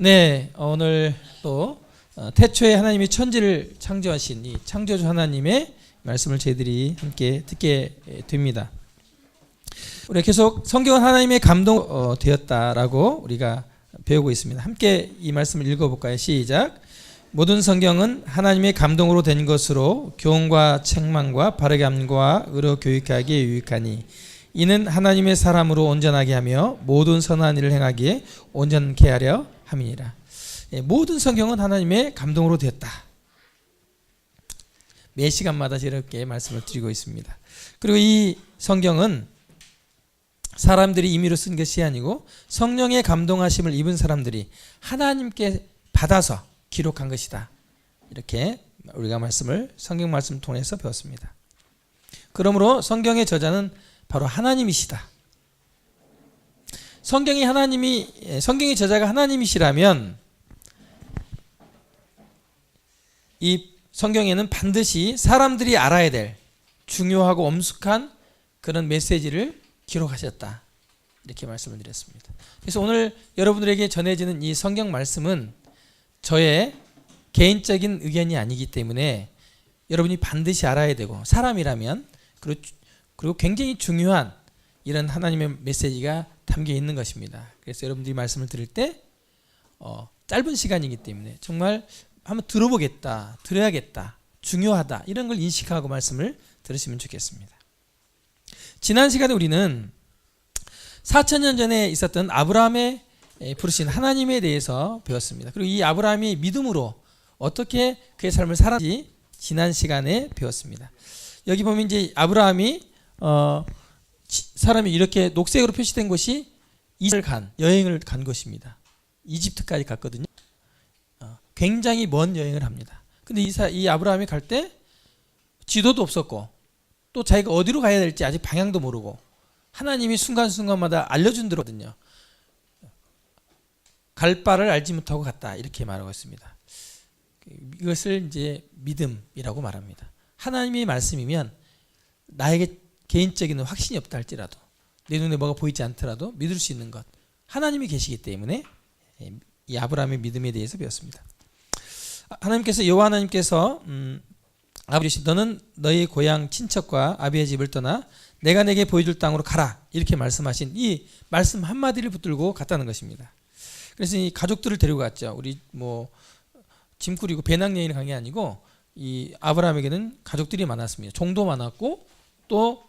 네, 오늘 또 태초에 하나님이 천지를 창조하신 이 창조주 하나님의 말씀을 저희들이 함께 듣게 됩니다. 우리 계속 성경은 하나님의 감동 되었다라고 우리가 배우고 있습니다. 함께 이 말씀을 읽어볼까요? 시작. 모든 성경은 하나님의 감동으로 된 것으로 교훈과 책망과 바르게 함과 의로 교육하기에 유익하니 이는 하나님의 사람으로 온전하게 하며 모든 선한 일을 행하기에 온전케 하려 함이니라. 모든 성경은 하나님의 감동으로 되었다. 매 시간마다 이렇게 말씀을 드리고 있습니다. 그리고 이 성경은 사람들이 임의로 쓴 것이 아니고 성령의 감동하심을 입은 사람들이 하나님께 받아서 기록한 것이다. 이렇게 우리가 성경 말씀 통해서 배웠습니다. 그러므로 성경의 저자는 바로 하나님이시다. 성경의 저자가 하나님이시라면 이 성경에는 반드시 사람들이 알아야 될 중요하고 엄숙한 그런 메시지를 기록하셨다. 이렇게 말씀을 드렸습니다. 그래서 오늘 여러분들에게 전해지는 이 성경 말씀은 저의 개인적인 의견이 아니기 때문에 여러분이 반드시 알아야 되고 사람이라면 그리고 굉장히 중요한 이런 하나님의 메시지가 담겨 있는 것입니다. 그래서 여러분들이 말씀을 들을 때 짧은 시간이기 때문에 정말 한번 들어야겠다, 중요하다 이런 걸 인식하고 말씀을 들으시면 좋겠습니다. 지난 시간에 우리는 4,000년 전에 있었던 아브라함의 부르신 하나님에 대해서 배웠습니다. 그리고 이 아브라함이 믿음으로 어떻게 그의 삶을 살았는지 지난 시간에 배웠습니다. 여기 보면 이제 아브라함이 사람이 이렇게 녹색으로 표시된 곳이 여행을 간 것입니다. 이집트까지 갔거든요. 굉장히 먼 여행을 합니다. 근데 이 아브라함이 갈 때 지도도 없었고 또 자기가 어디로 가야 될지 아직 방향도 모르고 하나님이 순간순간마다 알려준 대로거든요. 갈 바를 알지 못하고 갔다 이렇게 말하고 있습니다. 이것을 이제 믿음이라고 말합니다. 하나님의 말씀이면 나에게 개인적인 확신이 없다 할지라도 내 눈에 뭐가 보이지 않더라도 믿을 수 있는 것 하나님이 계시기 때문에 이 아브라함의 믿음에 대해서 배웠습니다. 여호와 하나님께서 아브라함이 너는 너희 고향 친척과 아비의 집을 떠나 내가 내게 보여줄 땅으로 가라 이렇게 말씀하신 이 말씀 한마디를 붙들고 갔다는 것입니다. 그래서 이 가족들을 데리고 갔죠. 우리 짐 꾸리고 배낭여행을 간 게 아니고 이 아브라함에게는 가족들이 많았습니다. 종도 많았고 또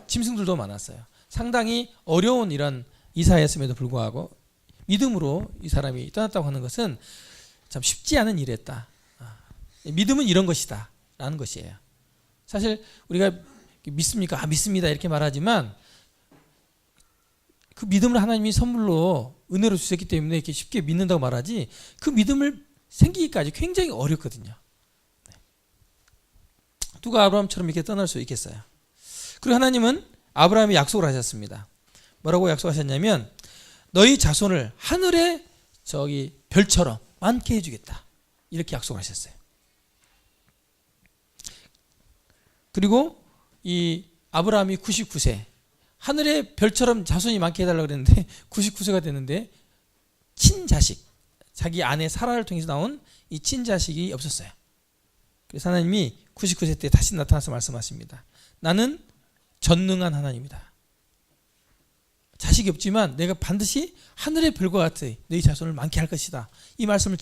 짐승들도 많았어요. 상당히 어려운 이런 이사였음에도 불구하고 믿음으로 이 사람이 떠났다고 하는 것은 참 쉽지 않은 일이었다. 믿음은 이런 것이다 라는 것이에요. 사실 우리가 믿습니까? 믿습니다 이렇게 말하지만 그 믿음을 하나님이 선물로 은혜로 주셨기 때문에 이렇게 쉽게 믿는다고 말하지 그 믿음을 생기기까지 굉장히 어렵거든요. 누가 아브라함처럼 이렇게 떠날 수 있겠어요? 그리고 하나님은 아브라함이 약속을 하셨습니다. 뭐라고 약속하셨냐면 너희 자손을 하늘의 별처럼 많게 해주겠다. 이렇게 약속을 하셨어요. 그리고 이 아브라함이 99세 하늘의 별처럼 자손이 많게 해달라고 그랬는데 99세가 됐는데 친자식 자기 아내 사라를 통해서 나온 이 친자식이 없었어요. 그래서 하나님이 99세 때 다시 나타나서 말씀하십니다. 나는 전능한 하나님이다. 자식이 없지만 내가 반드시 하늘의 별과 같이 너희 자손을 많게 할 것이다. 이 말씀을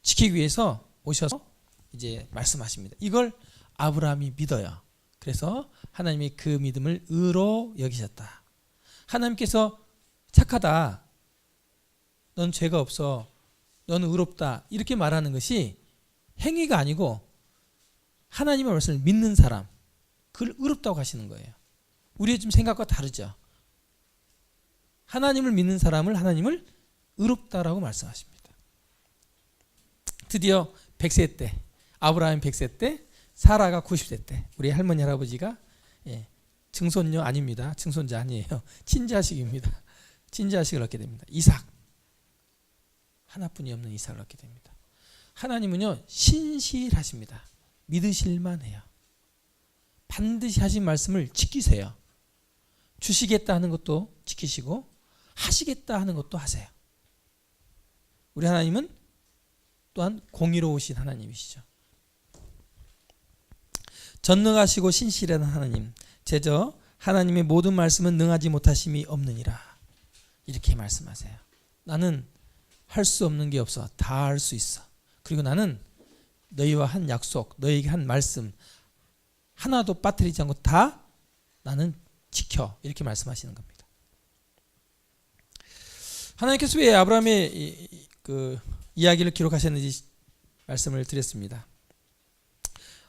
지키기 위해서 오셔서 이제 말씀하십니다. 이걸 아브라함이 믿어요. 그래서 하나님이 그 믿음을 의로 여기셨다. 하나님께서 착하다. 넌 죄가 없어. 너는 의롭다. 이렇게 말하는 것이 행위가 아니고 하나님의 말씀을 믿는 사람 그걸 의롭다고 하시는 거예요. 우리의 좀 생각과 다르죠. 하나님을 믿는 사람을 하나님을 의롭다라고 말씀하십니다. 드디어 100세 때 아브라함 100세 때 사라가 90세 때 우리 할머니 할아버지가 증손녀 아닙니다. 증손자 아니에요. 친자식입니다. 친자식을 얻게 됩니다. 이삭 하나뿐이 없는 이삭을 얻게 됩니다. 하나님은요 신실하십니다. 믿으실만 해요. 반드시 하신 말씀을 지키세요. 주시겠다 하는 것도 지키시고 하시겠다 하는 것도 하세요. 우리 하나님은 또한 공의로우신 하나님이시죠. 전능하시고 신실한 하나님, 제저 하나님의 모든 말씀은 능하지 못하심이 없느니라. 이렇게 말씀하세요. 나는 할 수 없는 게 없어. 다 할 수 있어. 그리고 나는 너희와 한 약속, 너희에게 한 말씀 하나도 빠뜨리지 않고 다 나는 지켜. 이렇게 말씀하시는 겁니다. 하나님께서 왜 아브라함의 그 이야기를 기록하셨는지 말씀을 드렸습니다.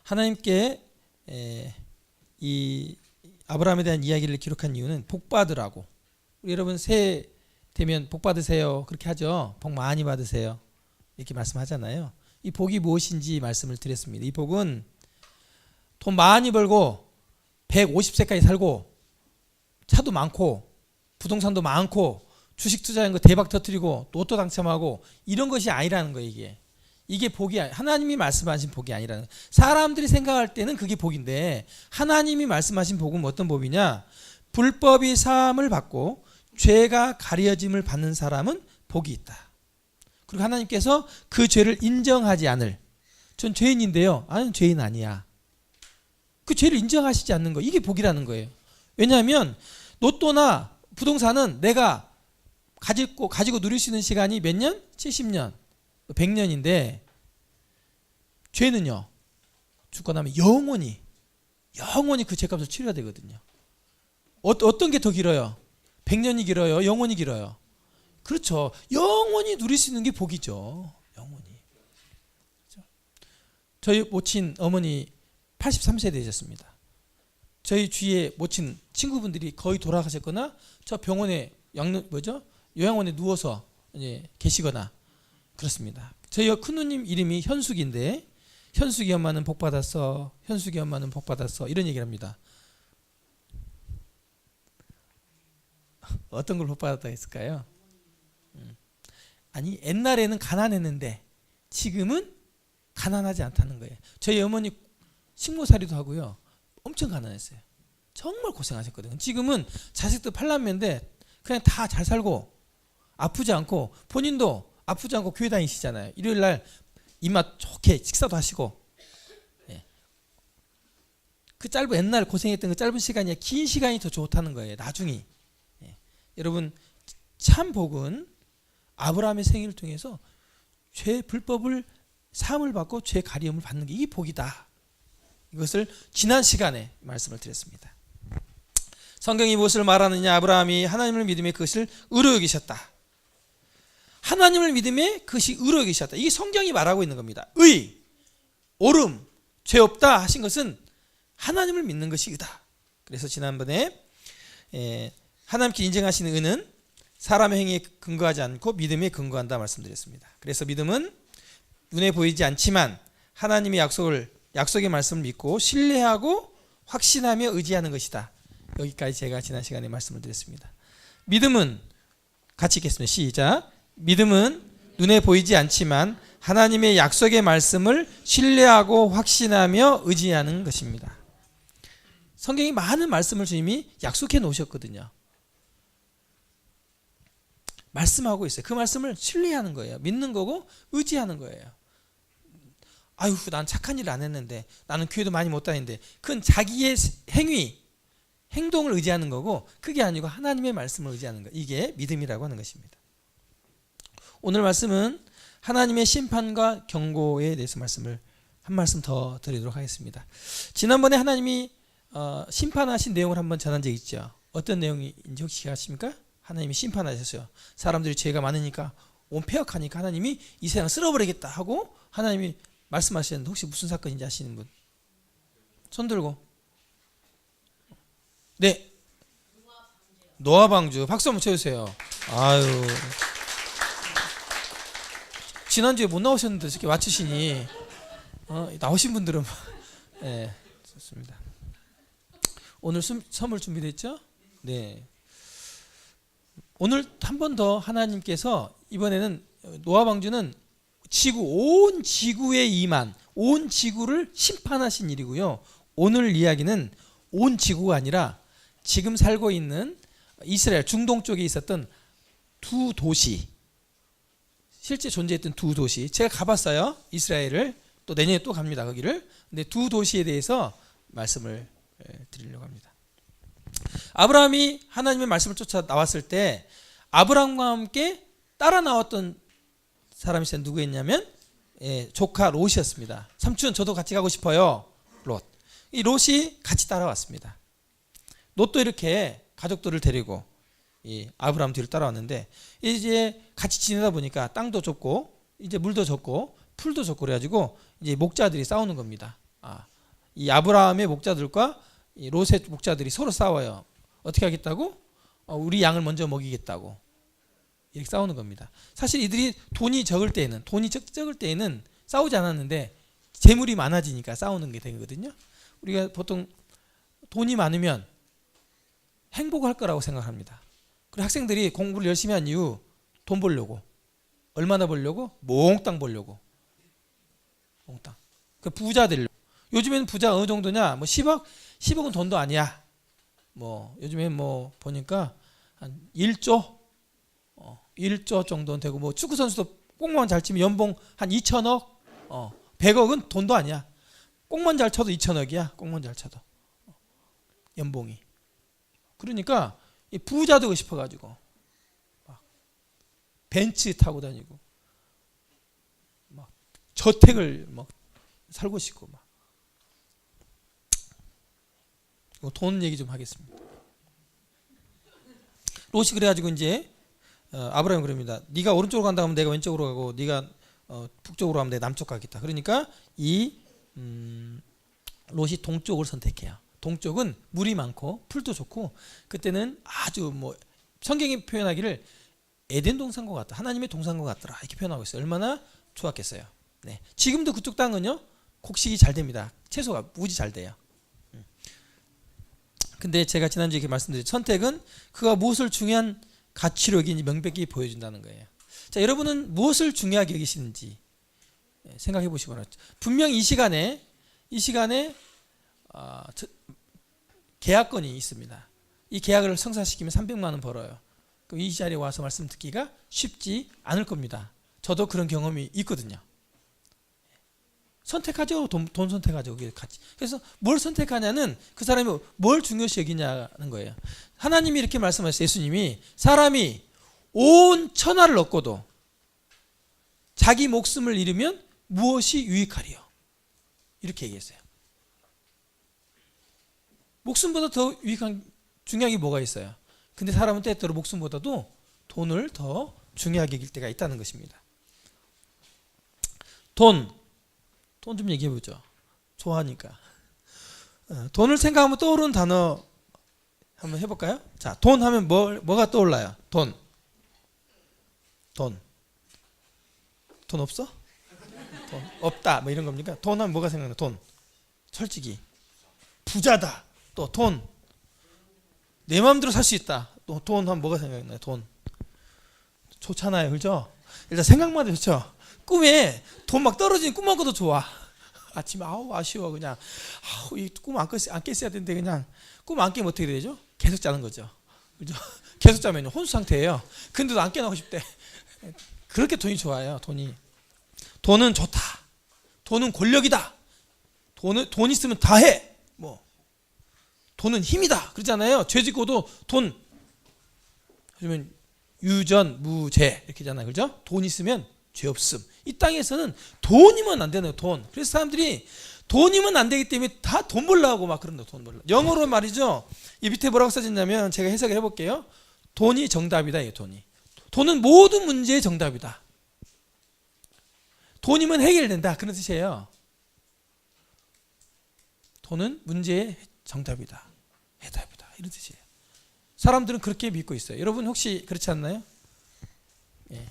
하나님께 이 아브라함에 대한 이야기를 기록한 이유는 복 받으라고. 우리 여러분 새해 되면 복 받으세요 그렇게 하죠. 복 많이 받으세요 이렇게 말씀하잖아요. 이 복이 무엇인지 말씀을 드렸습니다. 이 복은 돈 많이 벌고 150세까지 살고 차도 많고 부동산도 많고 주식 투자한 거 대박 터뜨리고 로또 당첨하고 이런 것이 아니라는 거예요. 이게 복이 하나님이 말씀하신 복이 아니라는 거예요. 사람들이 생각할 때는 그게 복인데 하나님이 말씀하신 복은 어떤 복이냐? 불법이 사함을 받고 죄가 가려짐을 받는 사람은 복이 있다. 그리고 하나님께서 그 죄를 인정하지 않을, 전 죄인인데요, 아니 죄인 아니야, 그 죄를 인정하시지 않는 거, 이게 복이라는 거예요. 왜냐하면 로또나 부동산은 내가 가지고 누릴 수 있는 시간이 몇 년? 70년, 100년인데 죄는요, 죽고 나면 영원히 그 죄값을 치러야 되거든요. 어떤 게 더 길어요? 100년이 길어요? 영원히 길어요? 그렇죠. 영원히 누릴 수 있는 게 복이죠. 영원히. 그렇죠? 저희 모친 어머니 83세 되셨습니다. 저희 주위에 모친 친구분들이 거의 돌아가셨거나 저 병원에 요양원에 누워서 이제 계시거나 그렇습니다. 저희 큰누님 이름이 현숙인데 현숙이 엄마는 복 받았어. 현숙이 엄마는 복 받았어. 이런 얘기를 합니다. 어떤 걸 복 받았다 했을까요? 아니 옛날에는 가난했는데 지금은 가난하지 않다는 거예요. 저희 어머니 식모살이도 하고요. 엄청 가난했어요. 정말 고생하셨거든요. 지금은 자식도 팔남매인데 그냥 다 잘 살고 아프지 않고 본인도 아프지 않고 교회 다니시잖아요. 일요일날 입맛 좋게 식사도 하시고. 예. 그 짧은 옛날 고생했던 그 짧은 시간이 긴 시간이 더 좋다는 거예요. 나중이. 예. 여러분 참 복은 아브라함의 생일을 통해서 죄 불법을 사함을 받고 죄 가리움을 받는 게 이 복이다. 이것을 지난 시간에 말씀을 드렸습니다. 성경이 무엇을 말하느냐? 아브라함이 하나님을 믿음에 그것을 의로 여기셨다. 하나님을 믿음에 그것이 의로 여기셨다. 이게 성경이 말하고 있는 겁니다. 의, 옳음, 죄 없다 하신 것은 하나님을 믿는 것이 의다. 그래서 지난번에 하나님께 인정하시는 의는 사람의 행위에 근거하지 않고 믿음에 근거한다 말씀드렸습니다. 그래서 믿음은 눈에 보이지 않지만 하나님의 약속의 말씀을 믿고 신뢰하고 확신하며 의지하는 것이다. 여기까지 제가 지난 시간에 말씀을 드렸습니다. 믿음은 같이 읽겠습니다. 시작. 믿음은 눈에 보이지 않지만 하나님의 약속의 말씀을 신뢰하고 확신하며 의지하는 것입니다. 성경이 많은 말씀을 주님이 약속해 놓으셨거든요. 말씀하고 있어요. 그 말씀을 신뢰하는 거예요. 믿는 거고 의지하는 거예요. 아유, 난 착한 일을 안 했는데, 나는 교회도 많이 못 다니는데, 그건 자기의 행동을 의지하는 거고 그게 아니고 하나님의 말씀을 의지하는 거. 이게 믿음이라고 하는 것입니다. 오늘 말씀은 하나님의 심판과 경고에 대해서 한 말씀 더 드리도록 하겠습니다. 지난번에 하나님이 심판하신 내용을 한번 전한 적 있죠. 어떤 내용인지 혹시 아십니까? 하나님이 심판하셨어요. 사람들이 죄가 많으니까 온 폐역하니까 하나님이 이 세상 쓸어버리겠다 하고 하나님이 말씀하셨는데 혹시 무슨 사건인지 아시는 분? 손 들고. 네. 노아 방주. 박수 한번 쳐주세요. 아유. 지난주에 못 나오셨는데 이렇게 맞추시니 나오신 분들은 네, 좋습니다. 오늘 선물 준비됐죠? 네. 오늘 한 번 더 하나님께서 이번에는 노아 방주는 온 지구에 임한 온 지구를 심판하신 일이고요. 오늘 이야기는 온 지구가 아니라 지금 살고 있는 이스라엘 중동 쪽에 있었던 두 도시 실제 존재했던 두 도시, 제가 가봤어요. 이스라엘을. 또 내년에 또 갑니다. 거기를. 근데 두 도시에 대해서 말씀을 드리려고 합니다. 아브라함이 하나님의 말씀을 쫓아 나왔을 때 아브라함과 함께 따라 나왔던 사람이 누구였냐면 조카 롯이었습니다. 삼촌 저도 같이 가고 싶어요. 롯. 이 롯이 같이 따라왔습니다. 롯도 이렇게 가족들을 데리고 이 아브라함 뒤를 따라왔는데 이제 같이 지내다 보니까 땅도 좁고 이제 물도 좁고 풀도 좁고 그래가지고 이제 목자들이 싸우는 겁니다. 이 아브라함의 목자들과 이 롯의 목자들이 서로 싸워요. 어떻게 하겠다고? 우리 양을 먼저 먹이겠다고 이렇게 싸우는 겁니다. 사실 이들이 돈이 적을 때에는 싸우지 않았는데 재물이 많아지니까 싸우는 게 되거든요. 우리가 보통 돈이 많으면 행복할 거라고 생각합니다. 그리고 학생들이 공부를 열심히 한 이유 돈 벌려고. 얼마나 벌려고? 몽땅 벌려고. 몽땅. 그 부자 되려고. 요즘에는 부자 어느 정도냐? 뭐 10억은 돈도 아니야. 뭐 요즘엔 뭐 보니까 한 1조 1조 정도는 되고, 뭐 축구 선수도 공만 잘 치면 연봉 한 2천억, 100억은 돈도 아니야. 공만 잘 쳐도 2천억이야. 공만 잘 쳐도 연봉이. 그러니까 이 부자 되고 싶어가지고 막 벤츠 타고 다니고, 막 저택을 막 살고 싶고 막. 돈 얘기 좀 하겠습니다. 롯이 그래가지고 이제 아브라함이 그럽니다. 네가 오른쪽으로 간다 하면 내가 왼쪽으로 가고, 네가 북쪽으로 가면 내가 남쪽 가겠다. 그러니까 이 롯이 동쪽을 선택해요. 동쪽은 물이 많고 풀도 좋고, 그때는 아주 뭐 성경이 표현하기를 에덴 동산과 같다, 하나님의 동산과 같더라 이렇게 표현하고 있어요. 얼마나 좋았겠어요. 네. 지금도 그쪽 땅은요 곡식이 잘 됩니다. 채소가 무지 잘 돼요. 근데 제가 지난주에 이렇게 말씀드린 선택은 그가 무엇을 중요한 가치로 여기는지 명백히 보여준다는 거예요. 자, 여러분은 무엇을 중요하게 여기시는지 생각해 보시기 바랍니다. 분명히 이 시간에 계약건이 있습니다. 이 계약을 성사시키면 300만 원 벌어요. 그럼 이 자리에 와서 말씀 듣기가 쉽지 않을 겁니다. 저도 그런 경험이 있거든요. 선택하죠. 돈 선택하죠. 같이. 그래서 뭘 선택하냐는 그 사람이 뭘 중요시 여기냐는 거예요. 하나님이 이렇게 말씀하셨어요. 예수님이 사람이 온 천하를 얻고도 자기 목숨을 잃으면 무엇이 유익하리요? 이렇게 얘기했어요. 목숨보다 더 중요한 게 뭐가 있어요? 근데 사람은 때때로 목숨보다도 돈을 더 중요하게 여길 때가 있다는 것입니다. 돈 좀 얘기해보죠. 좋아하니까. 돈을 생각하면 떠오르는 단어 한번 해볼까요? 자, 돈 하면 뭐가 떠올라요? 돈 없어? 돈 없다 뭐 이런 겁니까? 돈 하면 뭐가 생각나요? 돈. 솔직히 부자다. 또 돈. 내 마음대로 살 수 있다. 또 돈 하면 뭐가 생각나요? 돈. 좋잖아요. 그렇죠? 일단 생각만 해도 좋죠. 꿈에 돈 막 떨어지는 꿈만 꿔도 좋아. 아침에 아쉬워 그냥. 이 꿈 안 깼어야 되는데 그냥 꿈 안 깨면 어떻게 되죠? 계속 자는 거죠. 그죠? 계속 자면 혼수 상태예요. 근데도 안 깨나고 싶대. 그렇게 돈이 좋아요. 돈은 좋다. 돈은 권력이다. 돈 있으면 다 해. 뭐 돈은 힘이다. 그러잖아요. 죄 짓고도 돈. 그러면 유전 무죄 이렇게잖아요. 그죠? 돈 있으면 죄 없음. 이 땅에서는 돈이면 안 되네요. 돈. 그래서 사람들이 돈이면 안 되기 때문에 다 돈 벌려고 막 그런다. 돈 벌려. 영어로 말이죠. 이 밑에 뭐라고 써졌냐면 제가 해석을 해볼게요. 돈이 정답이다. 이 돈은 모든 문제의 정답이다. 돈이면 해결된다. 그런 뜻이에요. 돈은 문제의 정답이다. 해답이다. 이런 뜻이에요. 사람들은 그렇게 믿고 있어요. 여러분 혹시 그렇지 않나요? 예.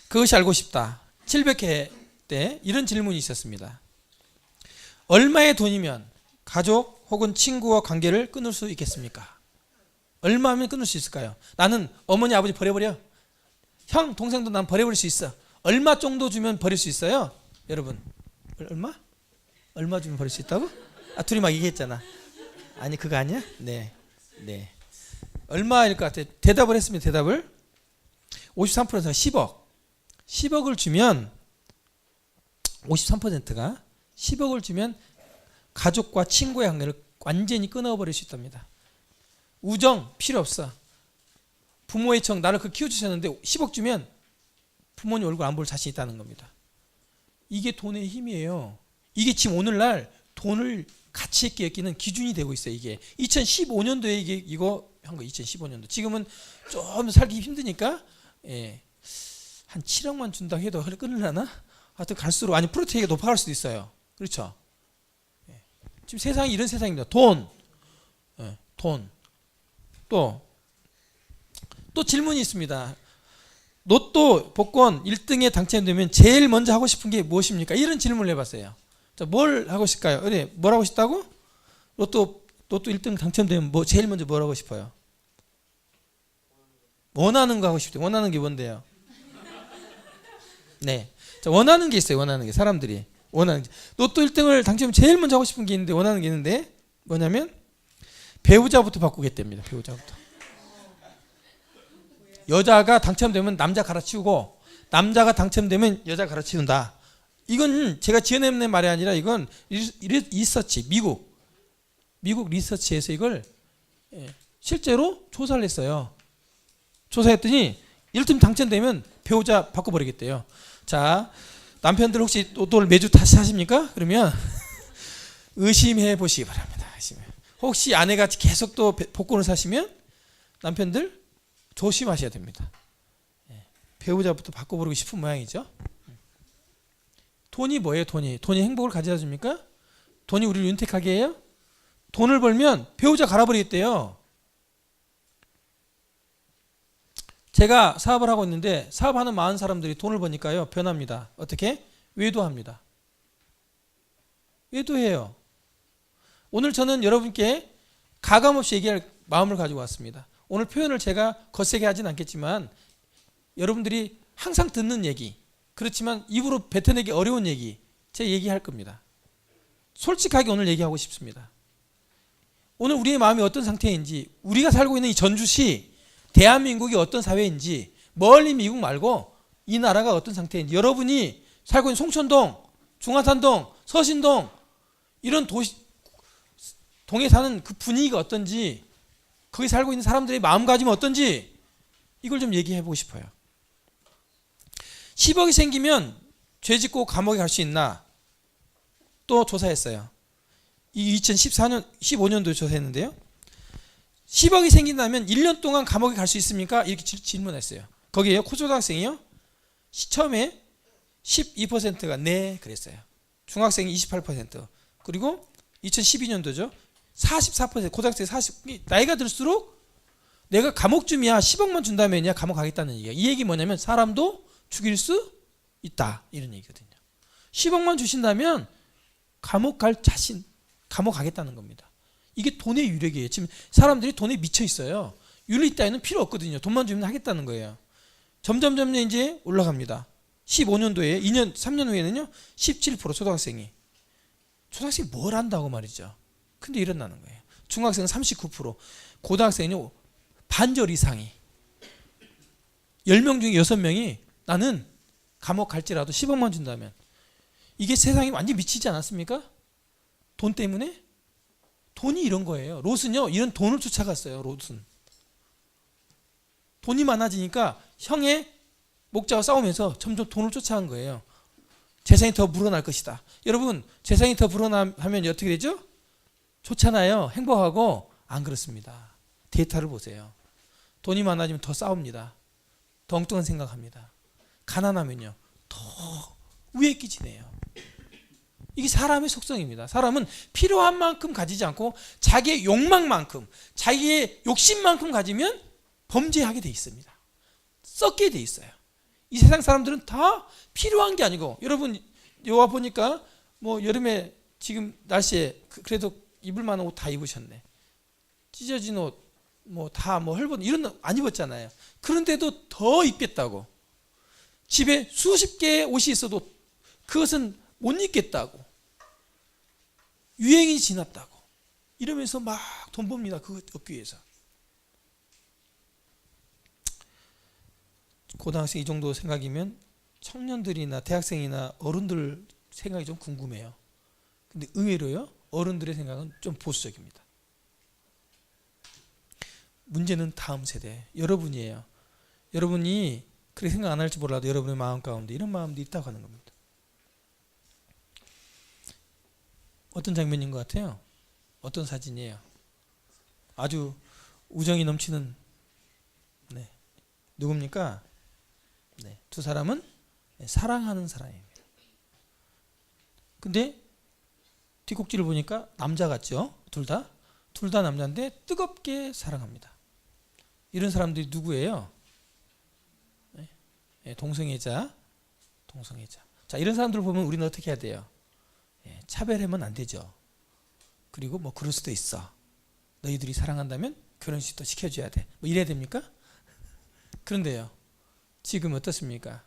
그것이 알고 싶다. 700회 때 이런 질문이 있었습니다. 얼마의 돈이면 가족 혹은 친구와 관계를 끊을 수 있겠습니까? 얼마면 끊을 수 있을까요? 나는 어머니 아버지 버려버려. 형 동생도 난 버려버릴 수 있어. 얼마 정도 주면 버릴 수 있어요? 여러분 얼마? 얼마 주면 버릴 수 있다고? 둘이 막 얘기했잖아. 아니 그거 아니야? 네. 얼마일 것 같아요? 대답을 했습니다. 대답을 53%가 10억. 10억을 주면 53%가 10억을 주면 가족과 친구의 관계를 완전히 끊어버릴 수 있답니다. 우정 필요 없어. 부모의 정, 나를 그 키워주셨는데 10억 주면 부모님 얼굴 안 볼 자신 있다는 겁니다. 이게 돈의 힘이에요. 이게 지금 오늘날 돈을 가치 있게 여기는 기준이 되고 있어요. 이게 2015년도에 이거 한 거 2015년도. 지금은 좀 살기 힘드니까 한 7억만 준다 해도 끊으려나? 하여튼 갈수록 아니 프로테이가 높아갈 수도 있어요. 그렇죠? 지금 세상이 이런 세상입니다. 돈. 또 질문이 있습니다. 로또 복권 1등에 당첨되면 제일 먼저 하고 싶은 게 무엇입니까? 이런 질문을 해봤어요. 자, 뭘 하고 싶을까요? 뭘 하고 싶다고? 로또 1등 당첨되면 제일 먼저 뭘 하고 싶어요? 원하는 거 하고 싶대요. 원하는 게 뭔데요? 네. 자, 원하는 게 있어요. 원하는 게 사람들이 원하는 게. 로또 1등을 당첨 제일 먼저 하고 싶은 게 있는데 원하는 게 있는데 뭐냐면 배우자부터 바꾸겠답니다. 배우자부터. 여자가 당첨되면 남자 갈아치우고 남자가 당첨되면 여자 갈아치운다. 이건 제가 지어낸 말이 아니라 이건 리서치 미국 리서치에서 이걸 실제로 조사를 했어요. 조사했더니 1등 당첨되면 배우자 바꿔버리겠대요. 자, 남편들 혹시 로또를 매주 다시 하십니까? 그러면 의심해 보시기 바랍니다. 혹시 아내가 계속 또 복권을 사시면 남편들 조심하셔야 됩니다. 배우자부터 바꿔버리고 싶은 모양이죠. 돈이 뭐예요? 돈이 행복을 가져다 줍니까? 돈이 우리를 윤택하게 해요? 돈을 벌면 배우자 갈아버리겠대요. 제가 사업을 하고 있는데 사업하는 많은 사람들이 돈을 버니까요 변합니다. 어떻게? 외도합니다. 외도해요. 오늘 저는 여러분께 가감없이 얘기할 마음을 가지고 왔습니다. 오늘 표현을 제가 거세게 하진 않겠지만 여러분들이 항상 듣는 얘기, 그렇지만 입으로 뱉어내기 어려운 얘기 제가 얘기할 겁니다. 솔직하게 오늘 얘기하고 싶습니다. 오늘 우리의 마음이 어떤 상태인지, 우리가 살고 있는 이 전주시 대한민국이 어떤 사회인지, 멀리 미국 말고 이 나라가 어떤 상태인지, 여러분이 살고 있는 송천동, 중화산동, 서신동 이런 동에 사는 그 분위기가 어떤지, 거기 살고 있는 사람들의 마음가짐이 어떤지 이걸 좀 얘기해 보고 싶어요. 10억이 생기면 죄 짓고 감옥에 갈 수 있나? 또 조사했어요. 이 2014년 15년도 조사했는데요. 10억이 생긴다면 1년 동안 감옥에 갈 수 있습니까? 이렇게 질문했어요. 거기에요. 고등학생이요. 처음에 12%가 네 그랬어요. 중학생이 28%. 그리고 2012년도죠. 44% 고등학생 40 나이가 들수록 내가 감옥쯤이야 10억만 준다면야 감옥 가겠다는 얘기야. 이 얘기 뭐냐면 사람도 죽일 수 있다 이런 얘기거든요. 10억만 주신다면 감옥 갈 자신, 감옥 가겠다는 겁니다. 이게 돈의 유력이에요. 지금 사람들이 돈에 미쳐 있어요. 윤리 따위는 필요 없거든요. 돈만 주면 하겠다는 거예요. 점점 이제 올라갑니다. 15년도에 2년 3년 후에는요 17% 초등학생이 뭘 한다고 말이죠. 근데 일어나는 거예요. 중학생은 39%, 고등학생은요 반절 이상이 10명 중에 6명이 나는 감옥 갈지라도 10억만 준다면. 이게 세상이 완전히 미치지 않았습니까? 돈 때문에? 돈이 이런 거예요. 롯은요 이런 돈을 쫓아갔어요. 롯은 돈이 많아지니까 형의 목자와 싸우면서 점점 돈을 쫓아간 거예요. 재산이 더 불어날 것이다. 여러분 재산이 더 불어나면 어떻게 되죠? 좋잖아요. 행복하고. 안 그렇습니다. 데이터를 보세요. 돈이 많아지면 더 싸웁니다. 더 엉뚱한 생각합니다. 가난하면요 더 위에 끼치네요. 이게 사람의 속성입니다. 사람은 필요한 만큼 가지지 않고 자기의 욕망만큼, 자기의 욕심만큼 가지면 범죄하게 돼 있습니다. 썩게 돼 있어요. 이 세상 사람들은 다 필요한 게 아니고, 여러분 여와 보니까 뭐 여름에 지금 날씨에 그래도 입을 만한 옷 다 입으셨네. 찢어진 옷 뭐 다 뭐 헐벗은 이런 옷 안 입었잖아요. 그런데도 더 입겠다고, 집에 수십 개의 옷이 있어도 그것은 못 입겠다고, 유행이 지났다고 이러면서 막 돈 법니다. 그거 얻기 위해서. 고등학생 이 정도 생각이면 청년들이나 대학생이나 어른들 생각이 좀 궁금해요. 근데 의외로요, 어른들의 생각은 좀 보수적입니다. 문제는 다음 세대, 여러분이에요. 여러분이 그렇게 생각 안 할지 몰라도 여러분의 마음 가운데 이런 마음도 있다고 하는 겁니다. 어떤 장면인 것 같아요? 어떤 사진이에요? 아주 우정이 넘치는, 네, 누굽니까? 네, 두 사람은 사랑하는 사람입니다. 근데 뒷꼭지를 보니까 남자 같죠? 둘 다 남자인데 뜨겁게 사랑합니다. 이런 사람들이 누구예요? 네, 동성애자. 자, 이런 사람들을 보면 우리는 어떻게 해야 돼요? 차별하면 안 되죠. 그리고 뭐 그럴 수도 있어. 너희들이 사랑한다면 결혼식도 시켜줘야 돼. 뭐 이래야 됩니까? 그런데요, 지금 어떻습니까?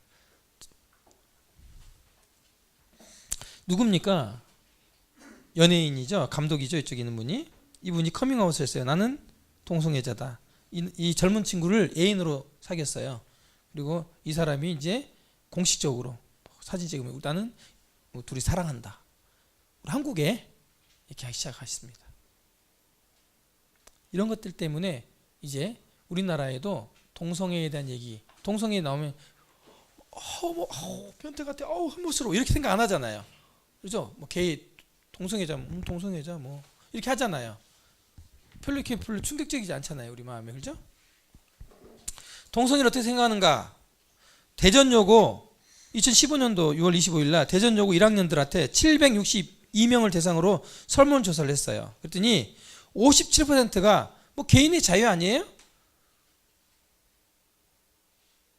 누굽니까? 연예인이죠. 감독이죠. 이쪽에 있는 분이. 이분이 커밍아웃을 했어요. 나는 동성애자다. 이 젊은 친구를 애인으로 사귀었어요. 그리고 이 사람이 이제 공식적으로 사진 찍으면 나는 둘이 사랑한다. 우리 한국에 이렇게 하기 시작하셨습니다. 이런 것들 때문에 이제 우리나라에도 동성애에 대한 얘기, 동성애 나오면 변태 같아, 혐오스러워 이렇게 생각 안 하잖아요. 그렇죠? 뭐 게이, 동성애자, 동성애자 뭐 이렇게 하잖아요. 별로 충격적이지 않잖아요, 우리 마음에. 그렇죠? 동성애를 어떻게 생각하는가? 대전여고 2015년도 6월 25일 날 대전여고 1학년들한테 762명을 대상으로 설문조사를 했어요. 그랬더니 57%가 뭐 개인의 자유 아니에요?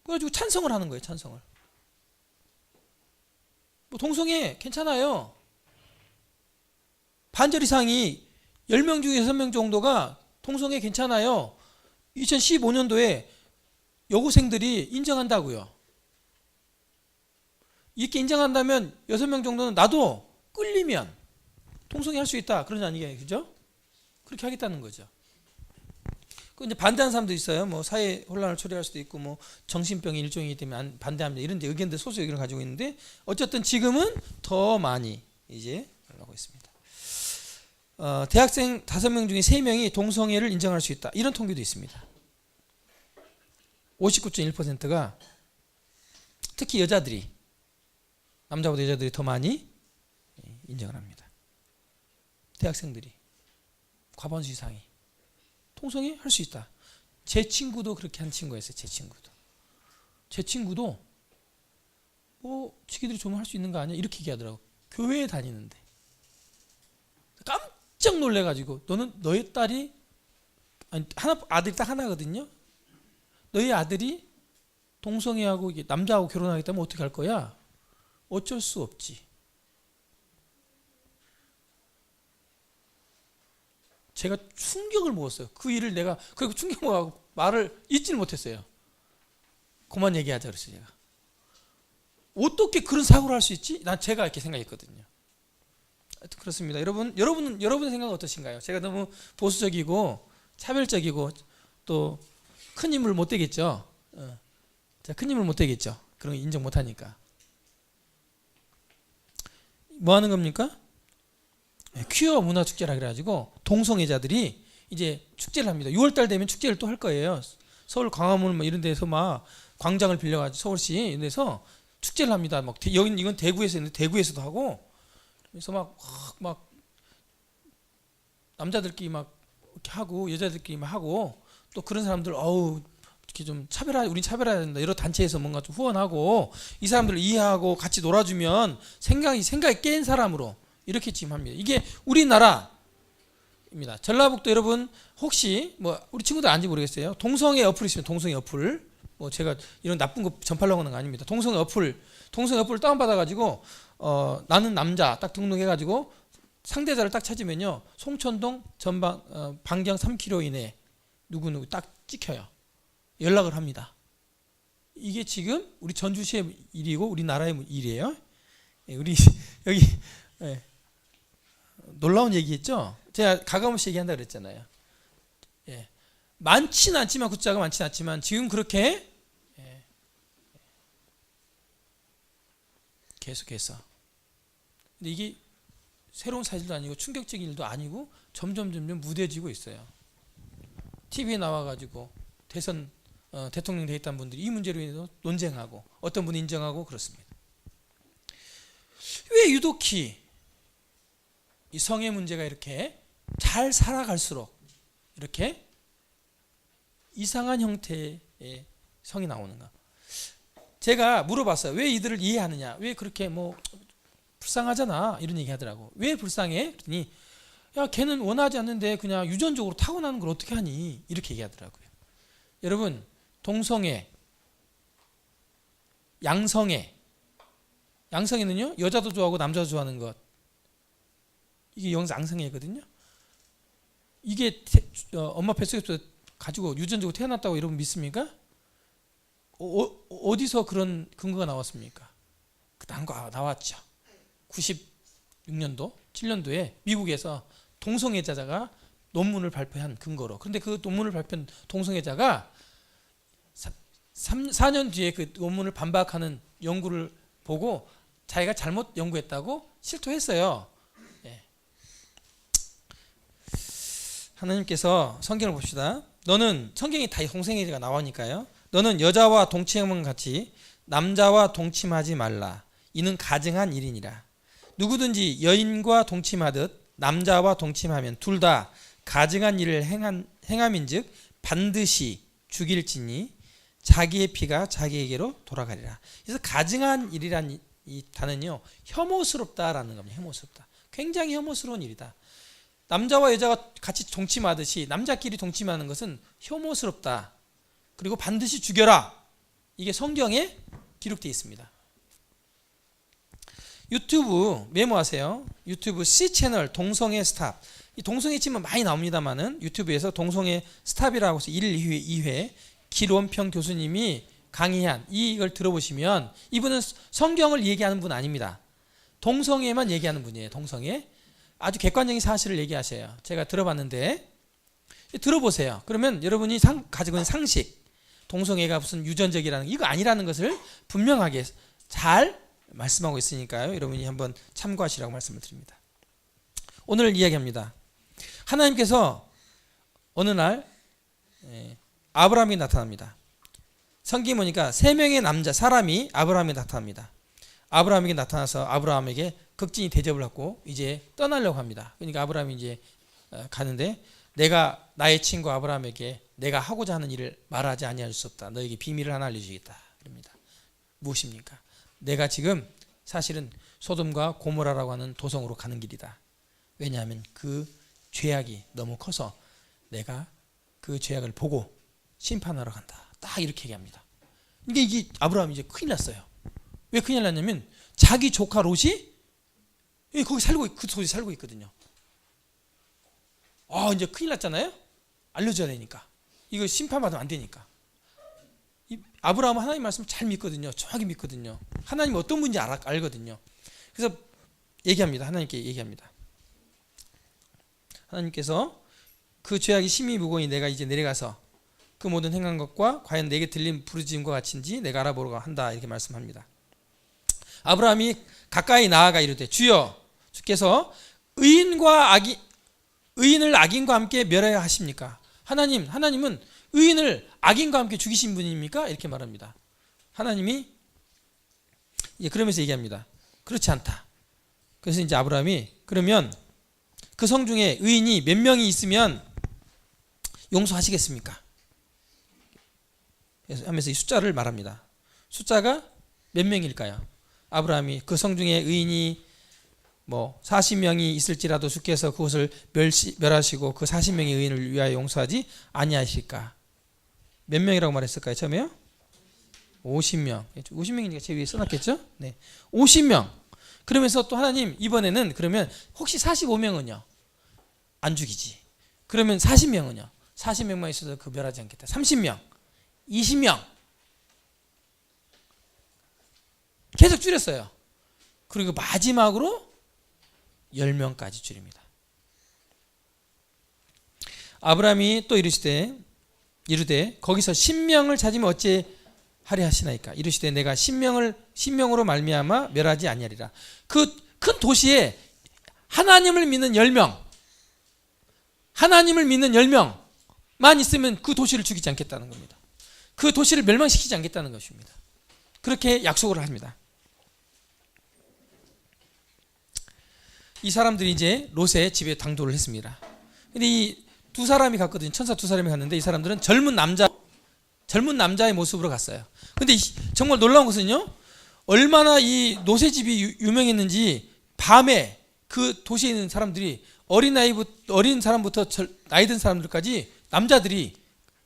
그래가지고 찬성을 하는 거예요. 찬성을. 뭐 동성애 괜찮아요. 반절 이상이 10명 중에 6명 정도가 동성애 괜찮아요. 2015년도에 여고생들이 인정한다고요. 이렇게 인정한다면 6명 정도는 나도 끌리면 동성애 할 수 있다. 그러지 않니에요, 그죠? 그렇게 하겠다는 거죠. 그 이제 반대하는 사람도 있어요. 뭐 사회 혼란을 초래할 수도 있고, 뭐 정신병의 일종이기 때문에 반대합니다. 이런 의견들, 소수 의견을 가지고 있는데, 어쨌든 지금은 더 많이 이제 하고 있습니다. 대학생 5명 중에 3명이 동성애를 인정할 수 있다. 이런 통계도 있습니다. 59.1%가 특히 여자들이, 남자보다 여자들이 더 많이 인정을 합니다. 대학생들이 과반수 이상이 동성애 할 수 있다. 제 친구도 그렇게 한 친구가 있어요. 제 친구도 뭐 지기들이 좀 할 수 있는 거 아니야? 이렇게 얘기하더라고. 교회에 다니는데 깜짝 놀래가지고, 너의 딸이, 아니, 아들이 딱 하나거든요. 너희 아들이 동성애하고 남자하고 결혼하겠다면 어떻게 할 거야? 어쩔 수 없지. 제가 충격을 먹었어요. 그 일을 내가, 그리고 충격 먹고 말을 잊지를 못했어요. 그만 얘기하자 그랬어요. 제가 어떻게 그런 사고를 할 수 있지? 난 제가 이렇게 생각했거든요. 그렇습니다. 여러분의 생각은 어떠신가요? 제가 너무 보수적이고 차별적이고 또 큰 힘을 못 되겠죠. 제가 큰 힘을 못 되겠죠. 그런 거 인정 못 하니까. 뭐 하는 겁니까? 퀴어 문화 축제라 그래가지고 동성애자들이 이제 축제를 합니다. 6월달 되면 축제를 또 할 거예요. 서울 광화문 뭐 이런 데서 막 광장을 빌려가지고 서울시 이런 데서 축제를 합니다. 막 여긴 이건 대구에서 있는데 대구에서도 하고, 그래서 막 남자들끼리 막 이렇게 하고 여자들끼리 막 하고, 또 그런 사람들 이렇게 좀 우린 차별해야 된다. 여러 단체에서 뭔가 좀 후원하고 이 사람들을 이해하고 같이 놀아주면 생각이 깬 사람으로 이렇게 지금 합니다. 이게 우리나라입니다. 전라북도 여러분 혹시 뭐 우리 친구들 아닌지 모르겠어요. 동성애 어플 있으면 동성애 어플, 뭐 제가 이런 나쁜 거 전파하려고 하는 거 아닙니다. 동성애 어플 다운받아가지고 나는 남자 딱 등록해가지고 상대자를 딱 찾으면요, 송천동 반경 3km 이내 누구누구 딱 찍혀요. 연락을 합니다. 이게 지금 우리 전주시의 일이고 우리나라의 일이에요. 우리 여기 놀라운 얘기했죠. 제가 가감없이 얘기한다 그랬잖아요. 많지는 않지만, 숫자가 많지는 않지만 지금 그렇게 계속해서. 근데 이게 새로운 사실도 아니고 충격적인 일도 아니고 점점 무뎌지고 있어요. TV에 나와가지고 대통령 돼 있다는 분들이 이 문제로 인해서 논쟁하고 어떤 분이 인정하고 그렇습니다. 왜 유독히 이 성의 문제가 이렇게 잘 살아갈수록 이렇게 이상한 형태의 성이 나오는가? 제가 물어봤어요. 왜 이들을 이해하느냐? 왜 그렇게 뭐 불쌍하잖아 이런 얘기 하더라고. 왜 불쌍해? 그랬더니 야 걔는 원하지 않는데 그냥 유전적으로 타고나는 걸 어떻게 하니? 이렇게 얘기하더라고요. 여러분 동성애, 양성애는요 여자도 좋아하고 남자도 좋아하는 것, 이게 양성애거든요. 이게 엄마 뱃속에서 가지고 유전적으로 태어났다고 여러분 믿습니까? 어디서 그런 근거가 나왔습니까? 나왔죠. 96년도, 7년도에 미국에서 동성애자가 논문을 발표한 근거로. 그런데 그 논문을 발표한 동성애자가 4년 뒤에 그 논문을 반박하는 연구를 보고 자기가 잘못 연구했다고 실토했어요. 예. 하나님께서 성경을 봅시다. 너는 성경이 다 동성애자가 나오니까요. 너는 여자와 동침함과 같이 남자와 동침하지 말라. 이는 가증한 일이니라. 누구든지 여인과 동침하듯 남자와 동침하면 둘 다 가증한 일을 행함인즉 반드시 죽일지니 자기의 피가 자기에게로 돌아가리라. 그래서 가증한 일이란 이 단어는요 혐오스럽다라는 겁니다. 혐오스럽다. 굉장히 혐오스러운 일이다. 남자와 여자가 같이 동침하듯이 남자끼리 동침하는 것은 혐오스럽다. 그리고 반드시 죽여라. 이게 성경에 기록되어 있습니다. 유튜브 메모하세요. 유튜브 C채널 동성애 스탑. 이 동성애 치면 많이 나옵니다만은 유튜브에서 동성애 스탑이라고 해서 1, 2회 길원평 교수님이 강의한 이걸 들어보시면 이분은 성경을 얘기하는 분 아닙니다. 동성애만 얘기하는 분이에요. 동성애. 아주 객관적인 사실을 얘기하셔요. 제가 들어봤는데 들어보세요. 그러면 여러분이 가지고 있는 상식, 동성애가 무슨 유전적이라는 이거 아니라는 것을 분명하게 잘 말씀하고 있으니까요. 여러분이 한번 참고하시라고 말씀을 드립니다. 오늘 이야기합니다. 하나님께서 어느 날 아브라함이 나타납니다. 성경에 보니까 3명의 남자 사람이 아브라함에 나타납니다. 아브라함에게 나타나서 아브라함에게 극진히 대접을 하고 이제 떠나려고 합니다. 그러니까 아브라함이 이제 가는데 내가 나의 친구 아브라함에게 내가 하고자 하는 일을 말하지 아니할 수 없다. 너에게 비밀을 하나 알려주겠다. 그럽니다. 무엇입니까? 내가 지금 사실은 소돔과 고모라라고 하는 도성으로 가는 길이다. 왜냐하면 그 죄악이 너무 커서 내가 그 죄악을 보고 심판하러 간다. 딱 이렇게 얘기합니다. 근데 이게 아브라함이 이제 큰일 났어요. 왜 큰일 났냐면 자기 조카 롯이 거기 그 도시에 살고 있거든요. 이제 큰일 났잖아요. 알려줘야 되니까. 이거 심판받으면 안 되니까. 아브라함은 하나님 말씀을 잘 믿거든요. 정확히 믿거든요. 하나님이 어떤 분인지 알거든요. 그래서 얘기합니다. 하나님께 얘기합니다. 하나님께서 그 죄악이 심히 무거우니 내가 이제 내려가서 그 모든 행한 것과 과연 내게 들린 부르짖음과 같은지 내가 알아보려고 한다. 이렇게 말씀합니다. 아브라함이 가까이 나아가 이르되 주여 주께서 의인을 악인과 함께 멸하여 하십니까? 하나님은 의인을 악인과 함께 죽이신 분입니까? 이렇게 말합니다. 하나님이 이제 그러면서 얘기합니다. 그렇지 않다. 그래서 이제 아브라함이 그러면 그 성 중에 의인이 몇 명이 있으면 용서하시겠습니까? 그래서 하면서 이 숫자를 말합니다. 숫자가 몇 명일까요? 아브라함이 그 성 중에 의인이 40명이 있을지라도 주께서 그것을 멸하시고 그 40명의 의인을 위하여 용서하지 아니하실까? 몇 명이라고 말했을까요? 처음에요? 50명. 50명이니까 제 위에 써놨겠죠? 네. 50명. 그러면서 또 하나님 이번에는 그러면 혹시 45명은요? 안 죽이지. 그러면 40명은요? 40명만 있어도 그 멸하지 않겠다. 30명. 20명. 계속 줄였어요. 그리고 마지막으로 10명까지 줄입니다. 아브라함이 또 이르되 거기서 10명을 찾으면 어찌 하려 하시나이까. 이르시되 내가 신명으로 말미암아 멸하지 아니하리라. 그 큰 도시에 하나님을 믿는 10명, 하나님을 믿는 10명만 있으면 그 도시를 죽이지 않겠다는 겁니다. 그 도시를 멸망시키지 않겠다는 것입니다. 그렇게 약속을 합니다. 이 사람들이 이제 롯의 집에 당도를 했습니다. 근데 이 두 사람이 갔거든요. 천사 두 사람이 갔는데 이 사람들은 젊은 남자의 모습으로 갔어요. 근데 정말 놀라운 것은요, 얼마나 이 롯의 집이 유명했는지 밤에 그 도시에 있는 사람들이 어린 사람부터 나이 든 사람들까지 남자들이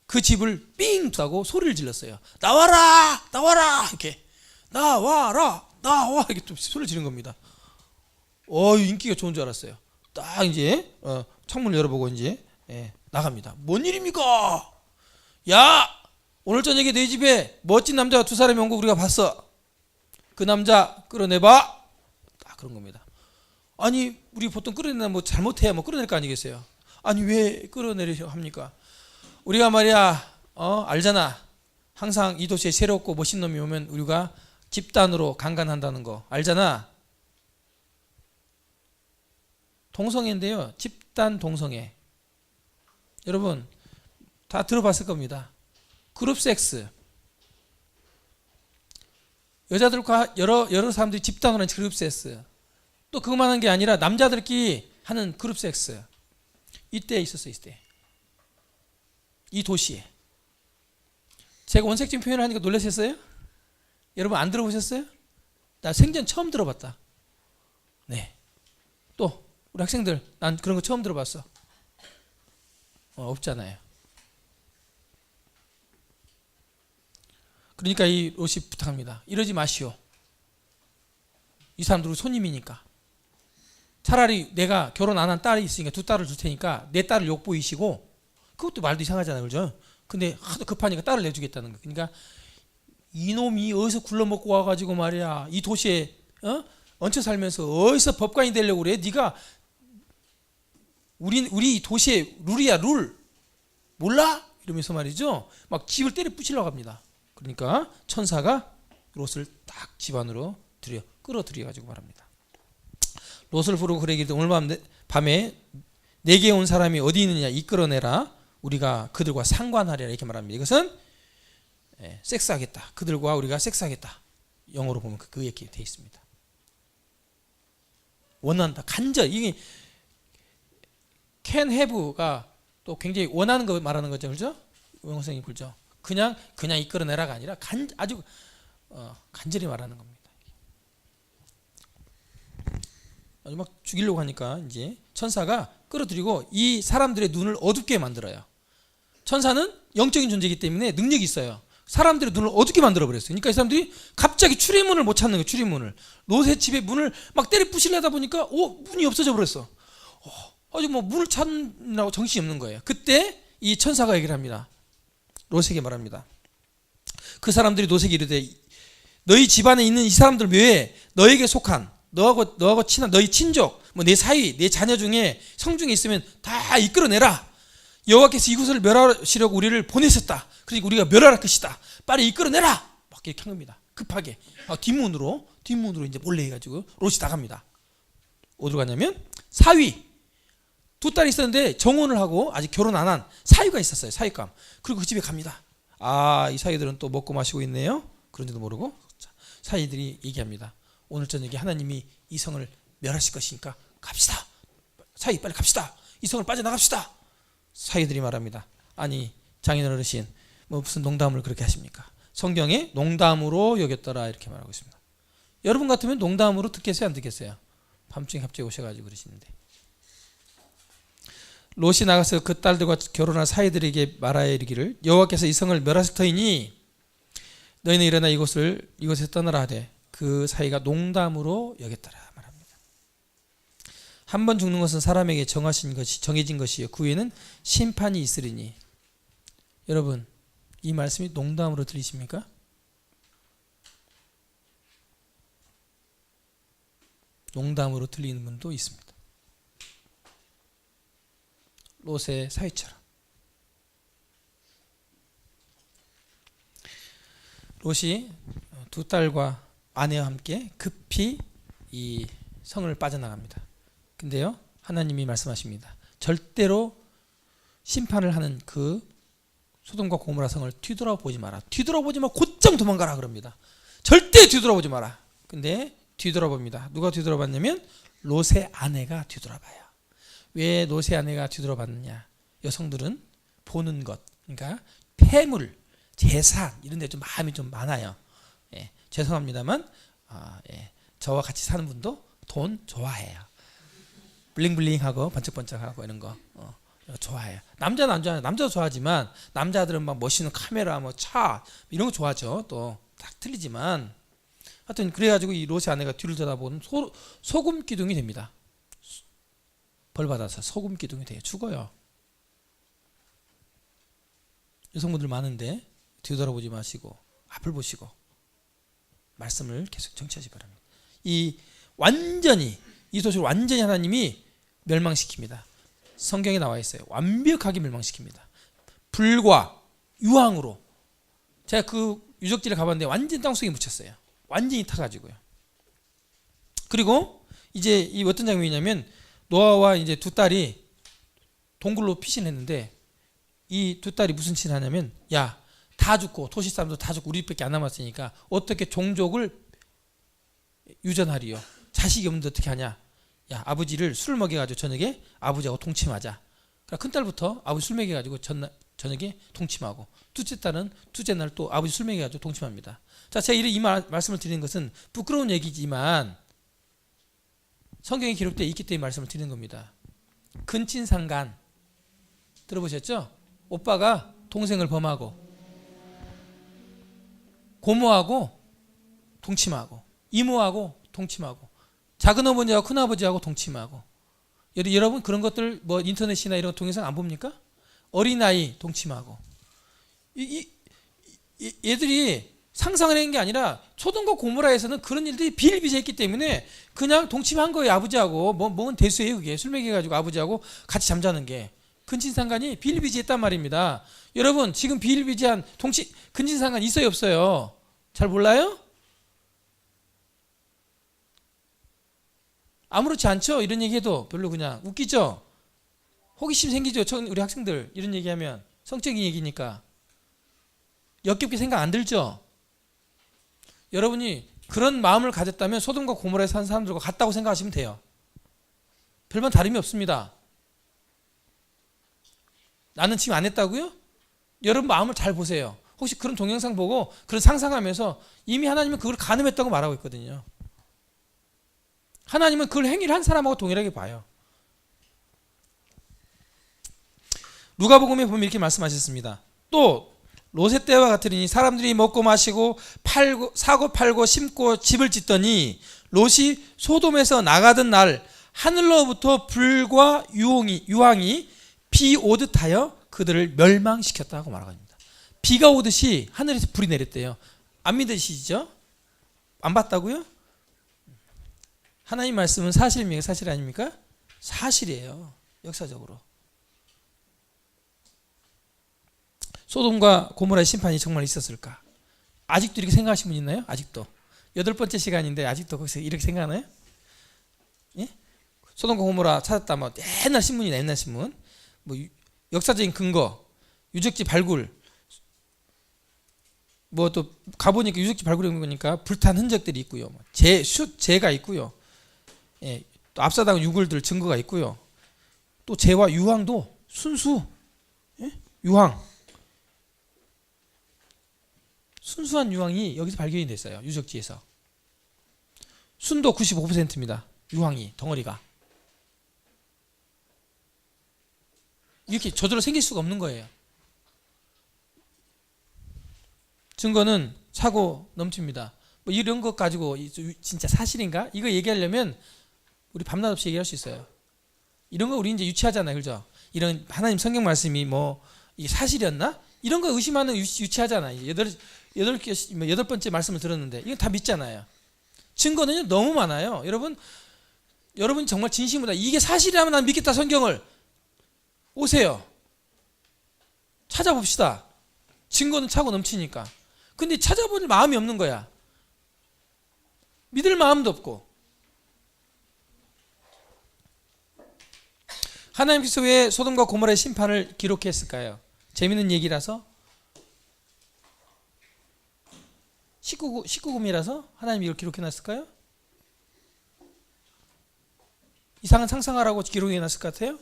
그 집을 삥 하고 소리를 질렀어요. 나와라, 나와라, 이렇게 나와라, 나와, 이렇게 또 소리를 지른 겁니다. 인기가 좋은 줄 알았어요. 딱 이제 창문을 열어보고 이제 나갑니다. 뭔 일입니까? 야, 오늘 저녁에 내 집에 멋진 남자가 두 사람이 온 거 우리가 봤어. 그 남자 끌어내봐. 딱 그런 겁니다. 아니, 우리 보통 끌어내나 뭐 잘못해야 뭐 끌어낼 거 아니겠어요? 아니, 왜 끌어내려 합니까? 우리가 말이야, 알잖아. 항상 이 도시에 새롭고 멋진 놈이 오면 우리가 집단으로 강간한다는 거 알잖아. 동성애인데요, 집단 동성애. 여러분 다 들어봤을 겁니다. 그룹 섹스. 여자들과 여러 사람들이 집단으로 하는 그룹 섹스. 또 그것만 한 게 아니라 남자들끼리 하는 그룹 섹스. 이때 있었어요. 이때 이 도시에. 제가 원색적인 표현을 하니까 놀라셨어요? 여러분 안 들어보셨어요? 나 생전 처음 들어봤다. 네. 또 우리 학생들, 난 그런 거 처음 들어봤어. 없잖아요. 그러니까 이 롯이 부탁합니다. 이러지 마시오. 이 사람들은 손님이니까. 차라리 내가 결혼 안 한 딸이 있으니까 두 딸을 줄 테니까 내 딸을 욕보이시고, 그것도 말도 이상하잖아요, 그죠? 근데 하도 급하니까 딸을 내주겠다는 거. 그러니까 이놈이 어디서 굴러먹고 와가지고 말이야, 이 도시에 얹혀 살면서 어디서 법관이 되려고 그래? 네가 우리 도시의 룰이야, 룰 몰라? 이러면서 말이죠, 막 집을 때려 부시려고 합니다. 그러니까 천사가 롯을 딱 집 안으로 끌어들여 가지고 말합니다. 롯을 부르고 그러기를 오늘 밤에 내게 온 사람이 어디 있느냐 이끌어내라. 우리가 그들과 상관하리라. 이렇게 말합니다. 이것은 섹스하겠다. 그들과 우리가 섹스하겠다. 영어로 보면 그 얘기 되어 있습니다. 원한다. 간절. 이게 can have가 또 굉장히 원하는 거 말하는 거죠, 그렇죠? 영어성이 굴죠. 그냥 이끌어내라가 아니라 아주 간절히 말하는 겁니다. 아주 막 죽이려고 하니까 이제 천사가 끌어들이고 이 사람들의 눈을 어둡게 만들어요. 천사는 영적인 존재이기 때문에 능력이 있어요. 사람들의 눈을 어둡게 만들어 버렸어요. 그러니까 이 사람들이 갑자기 출입문을 못 찾는 거예요. 출입문을. 롯의 집의 문을 막 때려 부시려다 보니까 문이 없어져 버렸어. 아주 뭐 문을 찾느라고 정신이 없는 거예요. 그때 이 천사가 얘기를 합니다. 롯에게 말합니다. 그 사람들이 롯에게 이르되 너희 집안에 있는 이 사람들 외에 너에게 속한 너하고 친한 너희 친족, 뭐 내 사위, 내 자녀 중에 성중에 있으면 다 이끌어내라. 여호와께서 이곳을 멸하시려고 우리를 보내셨다. 그러니까 우리가 멸할 것이다. 빨리 이끌어내라. 막 이렇게 한 겁니다. 급하게 뒷문으로 이제 몰래 해가지고 롯이 나갑니다. 어디로 가냐면 사위, 두 딸이 있었는데 정혼을 하고 아직 결혼 안 한 사위가 있었어요. 사위감. 그리고 그 집에 갑니다. 이 사위들은 또 먹고 마시고 있네요. 그런지도 모르고 사위들이 얘기합니다. 오늘 저녁에 하나님이 이 성을 멸하실 것이니까 갑시다. 사위 빨리 갑시다. 이 성을 빠져나갑시다. 사위들이 말합니다. 아니 장인 어르신, 뭐 무슨 농담을 그렇게 하십니까? 성경에 농담으로 여겼더라 이렇게 말하고 있습니다. 여러분 같으면 농담으로 듣겠어요, 안 듣겠어요? 밤중에 갑자기 오셔가지고 그러시는데, 롯이 나가서 그 딸들과 결혼한 사이들에게 말하여 이르기를 여호와께서 이 성을 멸하실 터이니 너희는 일어나 이곳에서 떠나라 하되 그 사이가 농담으로 여겼더라 말합니다. 한 번 죽는 것은 사람에게 정해진 것이요 그 후에는 심판이 있으리니. 여러분 이 말씀이 농담으로 들리십니까? 농담으로 들리는 분도 있습니다. 롯의 사위처럼. 롯이 두 딸과 아내와 함께 급히 이 성을 빠져나갑니다. 근데요, 하나님이 말씀하십니다. 절대로 심판을 하는 그 소돔과 고모라 성을 뒤돌아보지 마라. 뒤돌아보지 마. 곧장 도망가라 그럽니다. 절대 뒤돌아보지 마라. 근데 뒤돌아봅니다. 누가 뒤돌아봤냐면 롯의 아내가 뒤돌아봐요. 왜 롯의 아내가 뒤돌아봤느냐? 여성들은 보는 것, 그러니까 폐물, 재산 이런 데 좀 마음이 좀 많아요. 예, 죄송합니다만 저와 같이 사는 분도 돈 좋아해요. 블링블링하고 번쩍번쩍하고 이런 거 이거 좋아해요. 남자는 안 좋아해요. 남자도 좋아하지만 남자들은 막 멋있는 카메라, 뭐 차 이런 거 좋아하죠. 또 다 틀리지만 하여튼 그래가지고 이 롯의 아내가 뒤를 쳐다보는 소금 기둥이 됩니다. 벌 받아서 소금 기둥이 돼요. 죽어요. 여성분들 많은데 뒤돌아보지 마시고 앞을 보시고 말씀을 계속 정치하시기 바랍니다. 이 소식을 완전히 하나님이 멸망시킵니다. 성경에 나와 있어요. 완벽하게 멸망시킵니다. 불과 유황으로. 제가 그 유적지를 가봤는데 완전 땅속에 묻혔어요. 완전히 타가지고요. 그리고 이제 이 어떤 장면이냐면 노아와 이제 두 딸이 동굴로 피신했는데 이 두 딸이 무슨 짓을 하냐면 야, 다 죽고 도시 사람도 다 죽고 우리밖에 안 남았으니까 어떻게 종족을 유전하리요? 자식이 없는데 어떻게 하냐? 야, 아버지를 술 먹여가지고 저녁에 아버지하고 동침하자. 그러니까 큰 딸부터 아버지 술 먹여가지고 저녁에 동침하고 둘째 딸은 둘째 날 또 아버지 술 먹여가지고 동침합니다. 자, 제가 이 말씀을 드리는 것은 부끄러운 얘기지만 성경에 기록되어 있기 때문에 말씀을 드리는 겁니다. 근친상간 들어보셨죠? 오빠가 동생을 범하고 고모하고 동침하고 이모하고 동침하고 작은 어머니하고 큰 아버지하고 동침하고 여러분 그런 것들 뭐 인터넷이나 이런 동영상 안 봅니까? 어린아이 동침하고 얘들이 상상을 하는 게 아니라 소돔과 고모라에서는 그런 일들이 비일비재했기 때문에 그냥 동침한 거예요. 아버지하고 뭔 대수예요. 그게 술 먹여가지고 아버지하고 같이 잠자는 게 근친상간이 비일비재했단 말입니다. 여러분 지금 비일비재한 근친상간 있어요 없어요? 잘 몰라요? 아무렇지 않죠? 이런 얘기해도 별로 그냥 웃기죠? 호기심 생기죠? 우리 학생들 이런 얘기하면 성적인 얘기니까 역겹게 생각 안 들죠? 여러분이 그런 마음을 가졌다면 소돔과 고모라에 산 사람들과 같다고 생각하시면 돼요. 별반 다름이 없습니다. 나는 지금 안 했다고요? 여러분 마음을 잘 보세요. 혹시 그런 동영상 보고 그런 상상하면서 이미 하나님은 그걸 간음했다고 말하고 있거든요. 하나님은 그걸 행위를 한 사람하고 동일하게 봐요. 누가복음에 보면 이렇게 말씀하셨습니다. 또 롯의 때와 같으니 사람들이 먹고 마시고 사고 팔고 심고 집을 짓더니 롯이 소돔에서 나가던 날 하늘로부터 불과 유황이 비 오듯 하여 그들을 멸망시켰다고 말합니다. 비가 오듯이 하늘에서 불이 내렸대요. 안 믿으시죠? 안 봤다고요? 하나님 말씀은 사실입니까? 사실 아닙니까? 사실이에요. 역사적으로. 소돔과 고모라의 심판이 정말 있었을까? 아직도 이렇게 생각하시는 분 있나요? 아직도. 8번째 시간인데 아직도 거기서 이렇게 생각하나요? 예? 소돔과 고모라 찾았다. 뭐 옛날 신문이나 옛날 신문. 뭐 역사적인 근거, 유적지 발굴. 뭐 또 가보니까 유적지 발굴해 보니까 불탄 흔적들이 있고요. 재가 있고요. 예, 또 압사당 유골들 증거가 있고요. 또 재와 유황도 순수, 예? 유황. 순수한 유황이 여기서 발견이 됐어요. 유적지에서. 순도 95%입니다. 유황이, 덩어리가. 이렇게 저절로 생길 수가 없는 거예요. 증거는 차고 넘칩니다. 뭐 이런 것 가지고 진짜 사실인가? 이거 얘기하려면 우리 밤낮 없이 얘기할 수 있어요. 이런 거 우리 이제 유치하잖아요. 그죠? 이런 하나님 성경 말씀이 뭐 이게 사실이었나? 이런 거 의심하는 유치하잖아요. 8번째 말씀을 들었는데 이건 다 믿잖아요. 증거는 너무 많아요. 여러분 정말 진심으로 이게 사실이라면 난 믿겠다. 성경을 오세요. 찾아봅시다. 증거는 차고 넘치니까. 근데 찾아볼 마음이 없는 거야. 믿을 마음도 없고. 하나님께서 왜 소돔과 고모라의 심판을 기록했을까요? 재밌는 얘기라서? 19금이라서 하나님이 이걸 기록해놨을까요? 이상한 상상하라고 기록해놨을 것 같아요?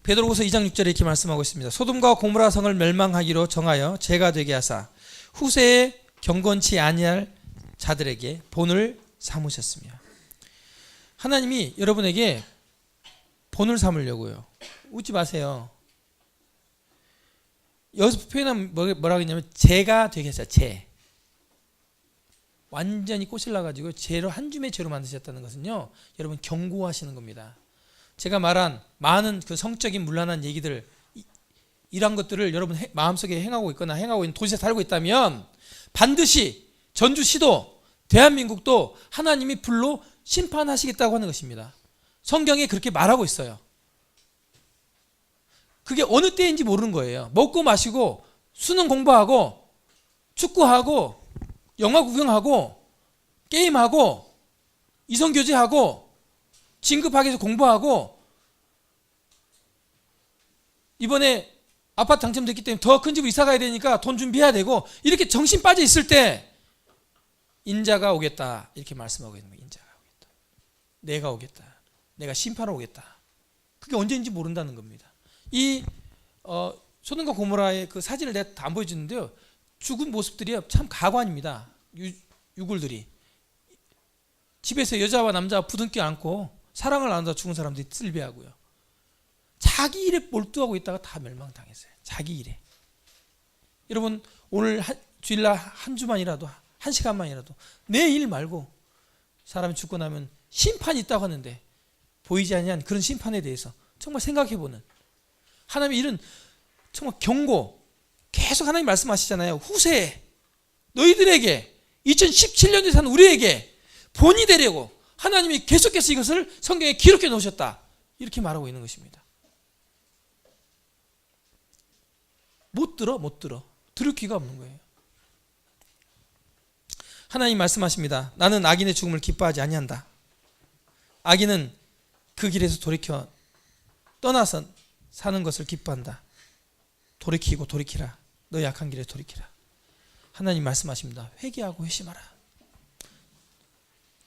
베드로후서 2장 6절에 이렇게 말씀하고 있습니다. 소돔과 고모라 성을 멸망하기로 정하여 죄가 되게 하사 후세에 경건치 아니할 자들에게 본을 삼으셨으며. 하나님이 여러분에게 본을 삼으려고요. 웃지 마세요. 여기서 표현하면 뭐라고 했냐면 죄가 되게 했어요. 죄. 완전히 꼬실라가지고 죄로 한 줌의 죄로 만드셨다는 것은요, 여러분 경고하시는 겁니다. 제가 말한 많은 그 성적인 문란한 얘기들, 이런 것들을 여러분 마음속에 행하고 있거나 행하고 있는 도시에 살고 있다면 반드시 전주시도 대한민국도 하나님이 불로 심판하시겠다고 하는 것입니다. 성경에 그렇게 말하고 있어요. 그게 어느 때인지 모르는 거예요. 먹고 마시고 수능 공부하고 축구하고 영화 구경하고 게임하고 이성교제하고 진급하기 위해서 공부하고 이번에 아파트 당첨됐기 때문에 더 큰 집으로 이사 가야 되니까 돈 준비해야 되고 이렇게 정신 빠져 있을 때 인자가 오겠다 이렇게 말씀하고 있는 거예요. 인자가 오겠다. 내가 오겠다. 내가 심판하러 오겠다. 그게 언제인지 모른다는 겁니다. 이 소돔과 고모라의 그 사진을 내가 다 안 보여주는데요. 죽은 모습들이 참 가관입니다. 유골들이 집에서 여자와 남자와 부둥켜 안고 사랑을 나누다 죽은 사람들이 쓸배하고요. 자기 일에 몰두하고 있다가 다 멸망당했어요. 자기 일에. 여러분 오늘 주일날 한 주만이라도 한 시간만이라도 내 일 말고 사람이 죽고 나면 심판이 있다고 하는데 보이지 않는 그런 심판에 대해서 정말 생각해보는 하나님의 일은 정말 경고 계속 하나님 말씀하시잖아요. 후세에 너희들에게 2017년에 산 우리에게 본이 되려고 하나님이 계속해서 이것을 성경에 기록해 놓으셨다 이렇게 말하고 있는 것입니다. 못 들어 들을 귀가 없는 거예요. 하나님 말씀하십니다. 나는 악인의 죽음을 기뻐하지 아니한다. 악인은 그 길에서 돌이켜 떠나서 사는 것을 기뻐한다. 돌이키라. 너 약한 길에 돌이키라. 하나님 말씀하십니다. 회개하고 회심하라.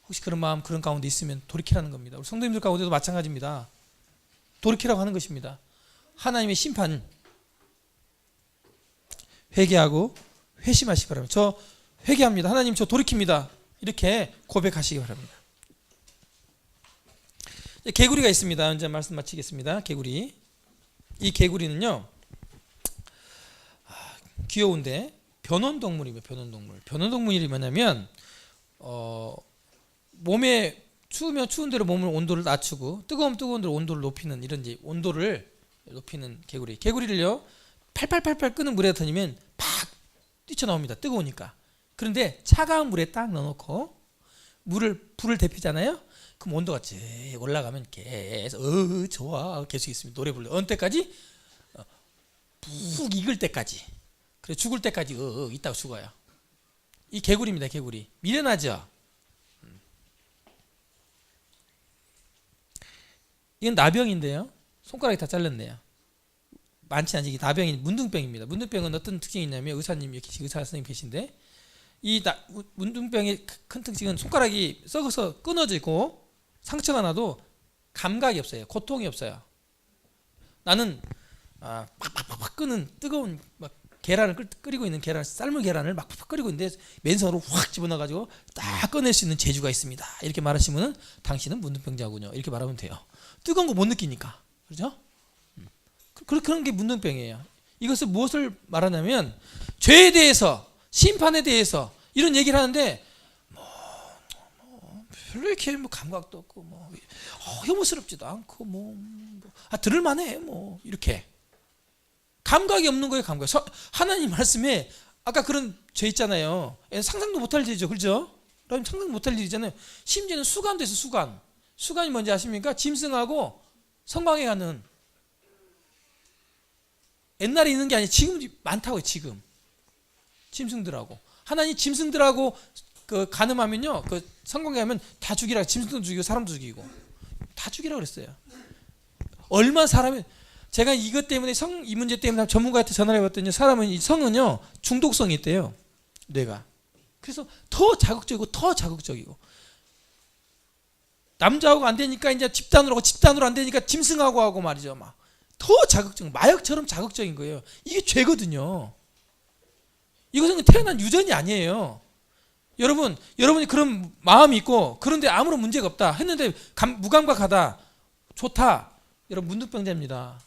혹시 그런 마음 그런 가운데 있으면 돌이키라는 겁니다. 우리 성도님들 가운데도 마찬가지입니다. 돌이키라고 하는 것입니다. 하나님의 심판 회개하고 회심하시기 바랍니다. 저 회개합니다. 하나님 저 돌이킵니다. 이렇게 고백하시기 바랍니다. 개구리가 있습니다. 이제 말씀 마치겠습니다. 개구리. 이 개구리는요 귀여운데 변온동물이에요. 변온동물이 뭐냐면 몸에 추우면 추운 대로 몸을 온도를 낮추고 뜨거우면 뜨거운 대로 온도를 높이는 이런 온도를 높이는 개구리. 개구리를요 팔팔팔팔 끄는 물에 던지면 팍 뛰쳐나옵니다. 뜨거우니까. 그런데 차가운 물에 딱 넣어놓고 불을 데피잖아요. 그럼 온도가 쭉 올라가면 계속 좋아 계속 있습니다. 노래 불러 어느 때까지? 푹 익을 때까지. 그래 죽을 때까지 있다가 죽어요. 이 개구리입니다. 개구리 미련하죠. 이건 나병인데요. 손가락이 다 잘렸네요. 많지 않지. 나병이 문둥병입니다. 문둥병은 어떤 특징이 있냐면 의사 선생님 계신데 이 문둥병의 큰 특징은 손가락이 썩어서 끊어지고 상처가 나도 감각이 없어요. 고통이 없어요. 나는 팍팍팍 끄는 뜨거운 막 계란을 끓이고 있는 삶은 계란을 막 팍팍 끓이고 있는데 맨손으로 확 집어넣어가지고 딱 꺼낼 수 있는 재주가 있습니다. 이렇게 말하시면 당신은 문둥병자군요. 이렇게 말하면 돼요. 뜨거운 거 못 느끼니까. 그렇죠? 그런 게 문둥병이에요. 이것은 무엇을 말하냐면 죄에 대해서 심판에 대해서 이런 얘기를 하는데 별로 이렇게 감각도 없고 혐오스럽지도 않고 들을만해 이렇게 감각이 없는 거예요. 감각. 하나님 말씀에 아까 그런 죄 있잖아요. 상상도 못할 일이죠, 그렇죠? 상상도 못할 일이잖아요. 심지어는 수간도 있어. 수간이 뭔지 아십니까? 짐승하고 성광에 가는. 옛날에 있는 게 아니라 지금 많다고요. 지금 짐승들하고. 하나님 짐승들하고 그 간음하면요, 그 성공하면 다 죽이라. 짐승도 죽이고 사람도 죽이고 다 죽이라 그랬어요. 얼마 사람이, 제가 이것 때문에 이 문제 때문에 전문가한테 전화를 해봤더니 사람은, 성은요 중독성이 있대요, 뇌가. 그래서 더 자극적이고 남자하고 안 되니까 이제 집단으로 하고, 집단으로 안 되니까 짐승하고 하고 말이죠. 막 더 자극적, 마약처럼 자극적인 거예요. 이게 죄거든요. 이것은 태어난 유전이 아니에요. 여러분이 그런 마음이 있고 그런데 아무런 문제가 없다 했는데 무감각하다, 좋다, 여러분 문둥병자입니다.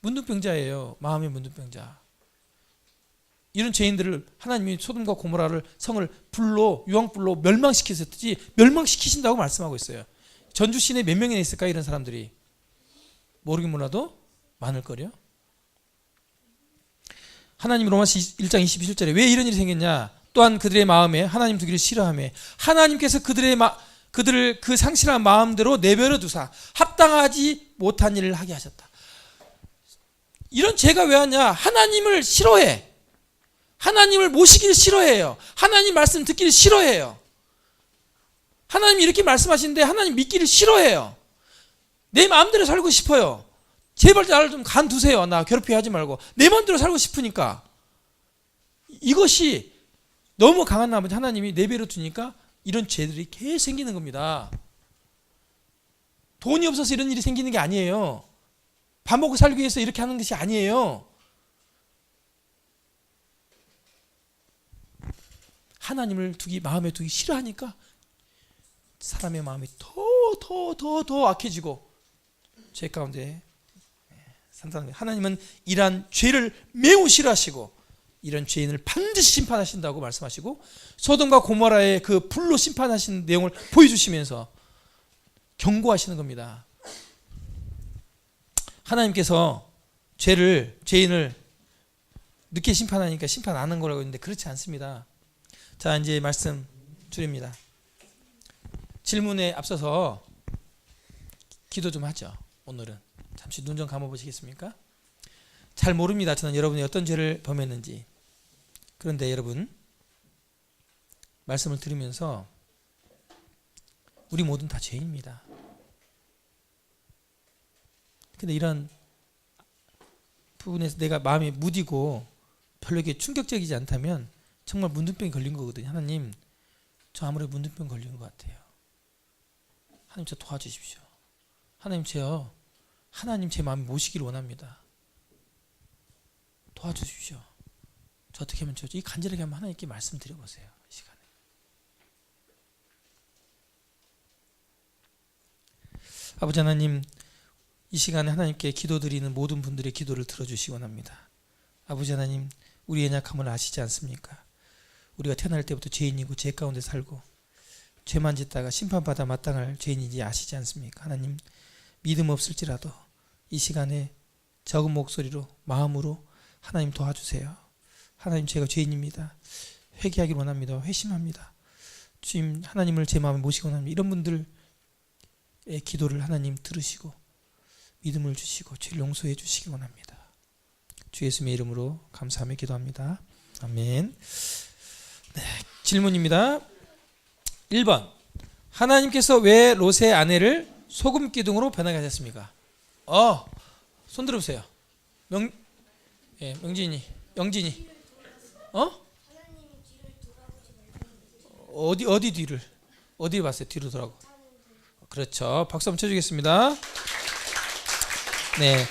문둥병자예요. 마음의 문둥병자. 이런 죄인들을 하나님이 소돔과 고모라를, 성을 불로, 유황불로 멸망시키셨듯이 멸망시키신다고 말씀하고 있어요. 전주 시내에 몇 명이나 있을까, 이런 사람들이? 모르긴 몰라도 많을걸요. 하나님 로마서 1장 27절에 왜 이런 일이 생겼냐? 또한 그들의 마음에 하나님 두기를 싫어하며 하나님께서 그들을 그 상실한 마음대로 내버려 두사 합당하지 못한 일을 하게 하셨다. 이런 죄가 왜 왔냐? 하나님을 싫어해. 하나님을 모시기를 싫어해요. 하나님 말씀 듣기를 싫어해요. 하나님이 이렇게 말씀하시는데 하나님 믿기를 싫어해요. 내 마음대로 살고 싶어요. 제발 나를 좀 간두세요. 나 괴롭히게 하지 말고. 내 마음대로 살고 싶으니까. 이것이 너무 강한 나머지 하나님이 내버려 두니까 이런 죄들이 계속 생기는 겁니다. 돈이 없어서 이런 일이 생기는 게 아니에요. 밥 먹고 살기 위해서 이렇게 하는 것이 아니에요. 하나님을 마음에 두기 싫어하니까 사람의 마음이 더 악해지고 죄 가운데 산다는 거예요. 하나님은 이러한 죄를 매우 싫어하시고 이런 죄인을 반드시 심판하신다고 말씀하시고 소돔과 고모라의 그 불로 심판하신 내용을 보여주시면서 경고하시는 겁니다. 하나님께서 죄인을 늦게 심판하니까 심판 안 하는 거라고 했는데 그렇지 않습니다. 자, 이제 말씀 줄입니다. 질문에 앞서서 기도 좀 하죠. 오늘은 잠시 눈 좀 감아보시겠습니까? 잘 모릅니다. 저는 여러분이 어떤 죄를 범했는지. 그런데 여러분, 말씀을 들으면서 우리 모두는 다 죄인입니다. 근데 이런 부분에서 내가 마음이 무디고 별로 이렇게 충격적이지 않다면 정말 문둥병이 걸린 거거든요. 하나님, 저 아무래도 문둥병 걸린 것 같아요. 하나님, 저 도와주십시오. 하나님, 하나님 제 마음에 모시기를 원합니다. 도와주십시오. 저 어떻게 하면 좋지? 이 간절하게 한번 하나님께 말씀드려보세요. 이 시간에. 아버지 하나님, 이 시간에 하나님께 기도드리는 모든 분들의 기도를 들어주시기 원합니다. 아버지 하나님, 우리의 연약함을 아시지 않습니까? 우리가 태어날 때부터 죄인이고 죄 가운데 살고 죄만 짓다가 심판받아 마땅할 죄인인지 아시지 않습니까? 하나님, 믿음 없을지라도 이 시간에 적은 목소리로, 마음으로 하나님 도와주세요. 하나님, 제가 죄인입니다. 회개하기를 원합니다. 회심합니다. 주님, 하나님을 제 마음에 모시기 원합니다. 이런 분들의 기도를 하나님 들으시고 믿음을 주시고 죄를 용서해 주시기 원합니다. 주 예수님의 이름으로 감사하며 기도합니다. 아멘. 네, 질문입니다. 1번, 하나님께서 왜 롯의 아내를 소금 기둥으로 변하게 하셨습니까? 손 들어보세요. 영진이. 어디 뒤를? 어디 봤어요? 뒤로 돌아고. 그렇죠. 박수 한번 쳐주겠습니다. 네,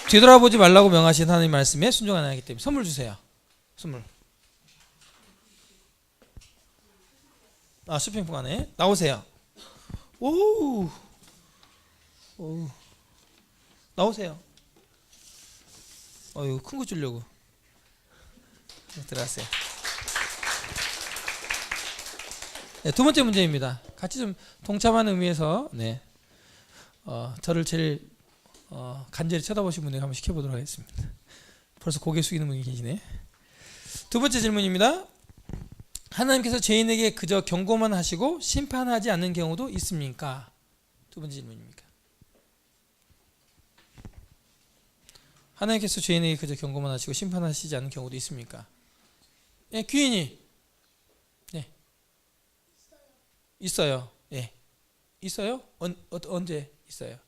뒤돌아보지 말라고 명하신 하나님 말씀에 순종하는 하기 때문에 선물 주세요. 선물. 수평풍 안에 나오세요. 오, 나오세요. 이거 큰 거 주려고. 들어가세요. 네, 두 번째 문제입니다. 같이 좀 동참하는 의미에서 저를 제일 간절히 쳐다보신 분에게 한번 시켜보도록 하겠습니다. 벌써 고개 숙이는 분이 계시네. 두 번째 질문입니다. 하나님께서 죄인에게 그저 경고만 하시고 심판하지 않는 경우도 있습니까? 두 번째 질문입니까? 하나님께서 죄인에게 그저 경고만 하시고 심판하시지 않는 경우도 있습니까? 예, 귀인이. 네. 있어요. 예. 있어요? 언제 있어요?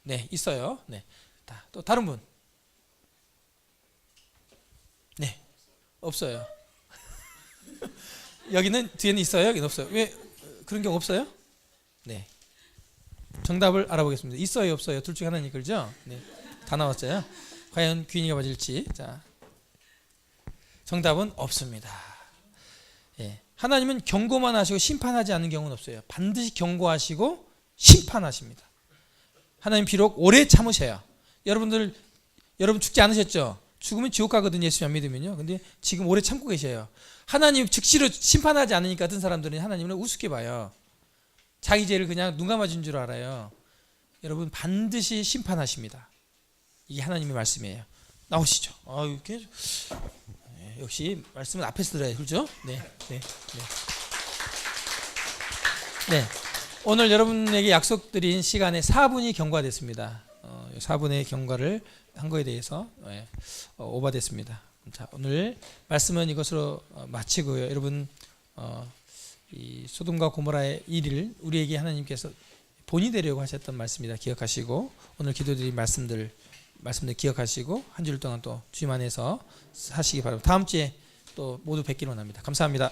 네, 있어요. 네. 또 다른 분. 네. 없어요. 여기는 뒤에는 있어요. 여기는 없어요. 왜 그런 경우 없어요? 네. 정답을 알아보겠습니다. 있어요, 없어요? 둘 중에 하나는 이끌죠? 네. 다 나왔어요. 과연 귀인이가 맞을지. 자. 정답은 없습니다. 예. 하나님은 경고만 하시고 심판하지 않는 경우는 없어요. 반드시 경고하시고 심판하십니다. 하나님 비록 오래 참으셔요. 여러분 죽지 않으셨죠? 죽으면 지옥 가거든요. 예수 안 믿으면요. 근데 지금 오래 참고 계셔요. 하나님 즉시로 심판하지 않으니까 어떤 사람들은 하나님을 우습게 봐요. 자기 죄를 그냥 눈 감아준 줄 알아요. 여러분 반드시 심판하십니다. 이게 하나님의 말씀이에요. 나오시죠. 이렇게 역시 말씀은 앞에서 들어야 그렇죠? 네. 오늘 여러분에게 약속드린 시간에 4분이 경과됐습니다. 4분의 경과를 한 거에 대해서 오버됐습니다. 자, 오늘 말씀은 이것으로 마치고요. 여러분 이 소돔과 고모라의 일을 우리에게 하나님께서 본이 되려고 하셨던 말씀이다 기억하시고 오늘 기도드린 말씀들 기억하시고 한 주일 동안 또 주님 안에서 사시기 바랍니다. 다음 주에 또 모두 뵙기를 원합니다. 감사합니다.